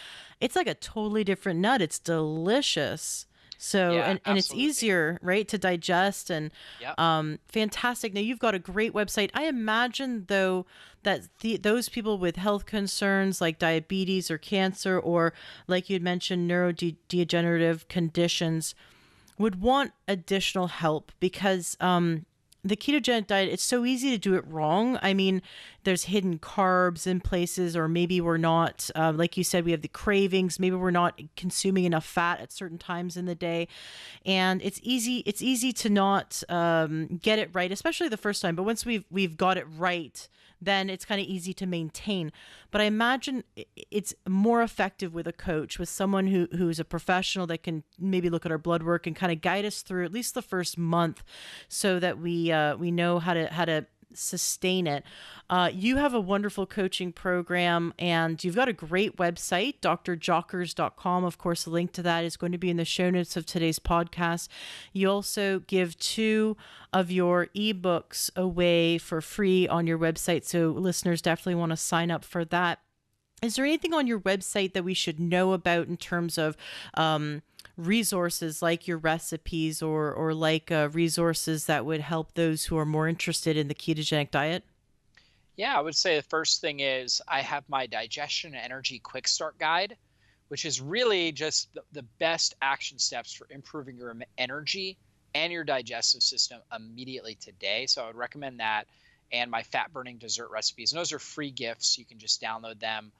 Speaker 1: it's like a totally different nut. It's delicious. So,
Speaker 2: Yeah,
Speaker 1: and it's
Speaker 2: absolutely.
Speaker 1: easier, right, to digest, and
Speaker 2: Yep.
Speaker 1: fantastic. Now you've got a great website. I imagine though that those people with health concerns like diabetes or cancer, or like you'd mentioned, neurodegenerative conditions, would want additional help, because the ketogenic diet, it's so easy to do it wrong. I mean, there's hidden carbs in places, or maybe we're not, like you said, we have the cravings. Maybe we're not consuming enough fat at certain times in the day, and it's easy to not get it right, especially the first time. But once we've got it right, then it's kind of easy to maintain. But I imagine it's more effective with a coach, with someone who's a professional that can maybe look at our blood work and kind of guide us through at least the first month, so that we know how to sustain it. You have a wonderful coaching program, and you've got a great website, drjockers.com. Of course, the link to that is going to be in the show notes of today's podcast. You also give 2 of your ebooks away for free on your website, so listeners definitely want to sign up for that. Is there anything on your website that we should know about in terms of resources, like your recipes, or like resources that would help those who are more interested in the ketogenic diet?
Speaker 2: Yeah, I would say the first thing is I have my digestion and energy quick start guide, which is really just the best action steps for improving your energy and your digestive system immediately today. So I would recommend that, and my fat burning dessert recipes. And those are free gifts. You can just download them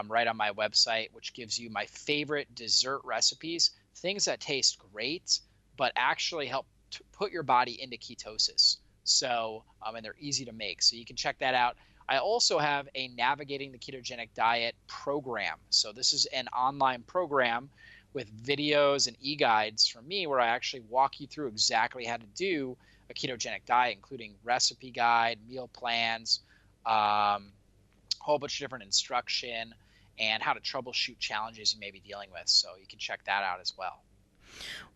Speaker 2: right on my website, which gives you my favorite dessert recipes, things that taste great, but actually help to put your body into ketosis. So, and they're easy to make. So you can check that out. I also have a Navigating the Ketogenic Diet program. So this is an online program with videos and e-guides from me, where I actually walk you through exactly how to do a ketogenic diet, including recipe guide, meal plans, whole bunch of different instruction, and how to troubleshoot challenges you may be dealing with. So you can check that out as well.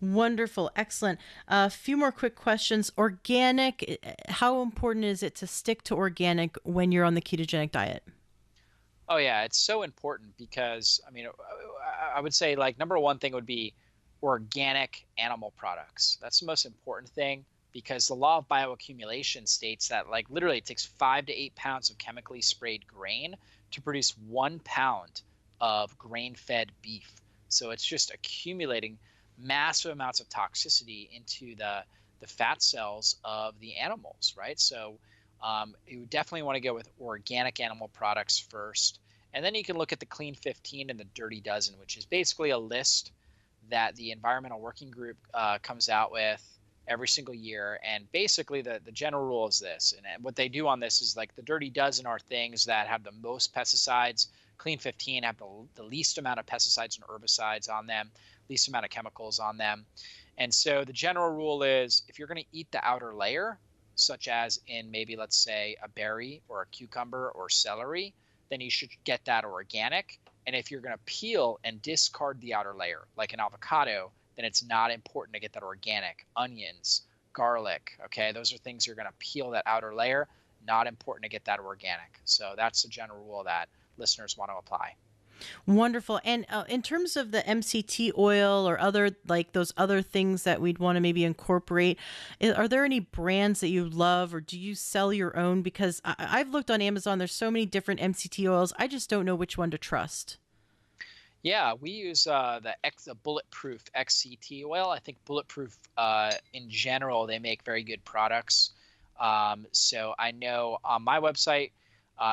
Speaker 1: Wonderful. Excellent. A few more quick questions. Organic, how important is it to stick to organic when you're on the ketogenic diet?
Speaker 2: Oh yeah, it's so important because I mean, I would say like number one thing would be organic animal products. That's the most important thing, because the law of bioaccumulation states that like literally it takes 5 to 8 pounds of chemically sprayed grain to produce 1 pound of grain-fed beef. So it's just accumulating massive amounts of toxicity into the fat cells of the animals, right? So you definitely want to go with organic animal products first. And then you can look at the Clean 15 and the Dirty Dozen, which is basically a list that the Environmental Working Group comes out with every single year. And basically the general rule is this. And what they do on this is like the Dirty Dozen are things that have the most pesticides. Clean 15 have the least amount of pesticides and herbicides on them, least amount of chemicals on them. And so the general rule is if you're going to eat the outer layer, such as in maybe let's say a berry or a cucumber or celery, then you should get that organic. And if you're going to peel and discard the outer layer, like an avocado, then it's not important to get that organic. Onions, garlic, okay, those are things you're going to peel that outer layer, not important to get that organic. So that's the general rule that listeners want to apply.
Speaker 1: Wonderful. And in terms of the MCT oil or other, like those other things that we'd want to maybe incorporate, are there any brands that you love, or do you sell your own? Because I've looked on Amazon, there's so many different MCT oils. I just don't know which one to trust.
Speaker 2: Yeah, we use the Bulletproof XCT oil. I think Bulletproof in general, they make very good products. So I know on my website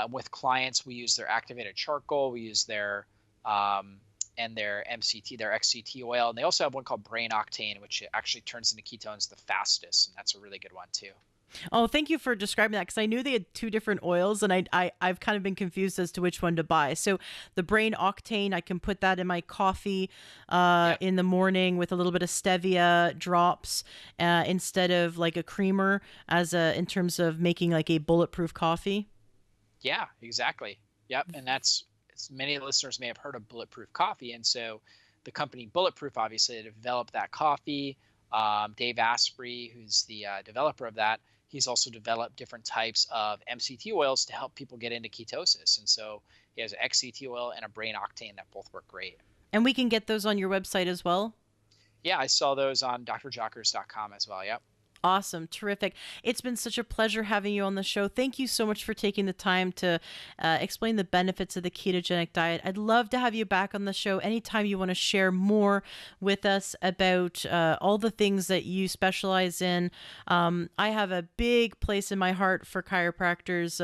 Speaker 2: with clients, we use their activated charcoal, we use their and their MCT, their XCT oil, and they also have one called Brain Octane, which actually turns into ketones the fastest, and that's a really good one too.
Speaker 1: Oh, thank you for describing that, because I knew they had 2 different oils, and I've kind of been confused as to which one to buy. So the Brain Octane, I can put that in my coffee
Speaker 2: Yep.
Speaker 1: in the morning with a little bit of stevia drops instead of like a creamer, in terms of making like a bulletproof coffee.
Speaker 2: Yeah, exactly. Yep. And that's many listeners may have heard of Bulletproof Coffee. And so the company Bulletproof obviously developed that coffee. Dave Asprey, who's the developer of that, he's also developed different types of MCT oils to help people get into ketosis. And so he has an XCT oil and a brain octane that both work great.
Speaker 1: And we can get those on your website as well?
Speaker 2: Yeah, I saw those on drjockers.com as well. Yep.
Speaker 1: Awesome. Terrific. It's been such a pleasure having you on the show. Thank you so much for taking the time to explain the benefits of the ketogenic diet. I'd love to have you back on the show anytime you want to share more with us about all the things that you specialize in. I have a big place in my heart for chiropractors.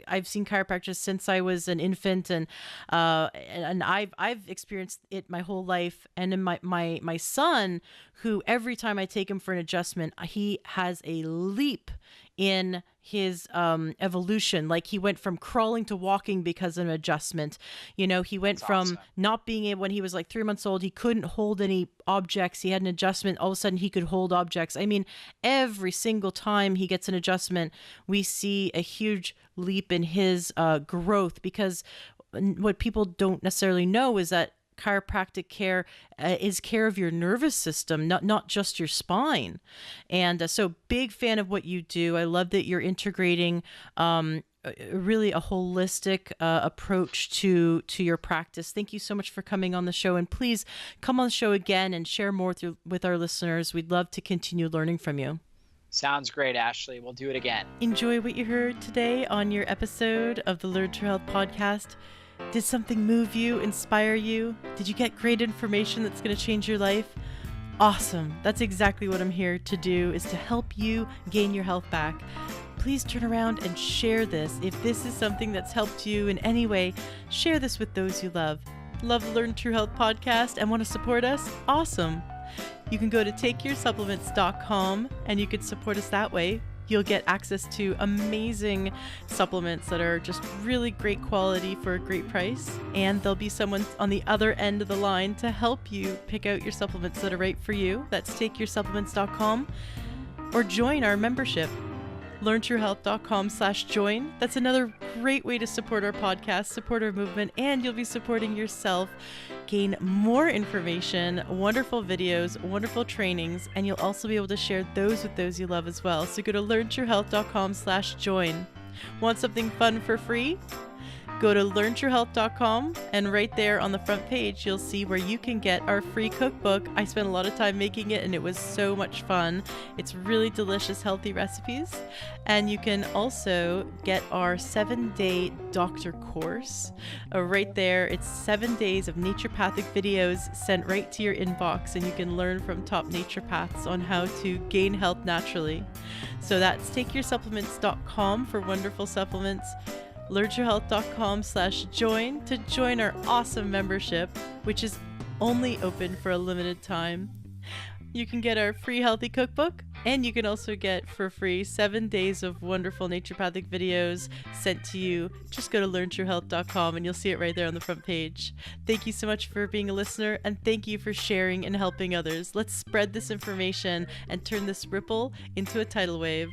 Speaker 1: I've seen chiropractors since I was an infant, and I've experienced it my whole life. And in my son, who every time I take him for an adjustment, he has a leap in his evolution. Like, he went from crawling to walking because of an adjustment. You know, he went from not being able, when he was like 3 months old, he couldn't hold any objects. He had an adjustment. All of a sudden he could hold objects. I mean, every single time he gets an adjustment, we see a huge leap in his growth, because what people don't necessarily know is that chiropractic care is care of your nervous system, not just your spine. And so big fan of what you do. I love that you're integrating really a holistic approach to your practice. Thank you so much for coming on the show, and please come on the show again and share more with our listeners. We'd love to continue learning from you.
Speaker 2: Sounds great, Ashley. We'll do it again.
Speaker 1: Enjoy what you heard today on your episode of the Learn True Health podcast. Did something move you, inspire you? Did you get great information that's going to change your life? Awesome. That's exactly what I'm here to do, is to help you gain your health back. Please turn around and share this. If this is something that's helped you in any way, share this with those you love. Love the Learn True Health podcast and want to support us? Awesome. You can go to takeyoursupplements.com and you can support us that way. You'll get access to amazing supplements that are just really great quality for a great price. And there'll be someone on the other end of the line to help you pick out your supplements that are right for you. That's takeyoursupplements.com, or join our membership, learntruehealth.com/join. That's another great way to support our podcast, support our movement, and you'll be supporting yourself. Gain more information, wonderful videos, wonderful trainings, and you'll also be able to share those with those you love as well. So go to learntruehealth.com/join. Want something fun for free? Go to learntruehealth.com, and right there on the front page, you'll see where you can get our free cookbook. I spent a lot of time making it, and it was so much fun. It's really delicious, healthy recipes. And you can also get our 7-day doctor course. Right there, it's 7 days of naturopathic videos sent right to your inbox, and you can learn from top naturopaths on how to gain health naturally. So that's takeyoursupplements.com for wonderful supplements. learntruehealth.com/join to join our awesome membership, which is only open for a limited time. You can get our free healthy cookbook, and you can also get for free 7 days of wonderful naturopathic videos sent to you. Just go to learntruehealth.com and you'll see it right there on the front page. Thank you so much for being a listener, and thank you for sharing and helping others. Let's spread this information and turn this ripple into a tidal wave.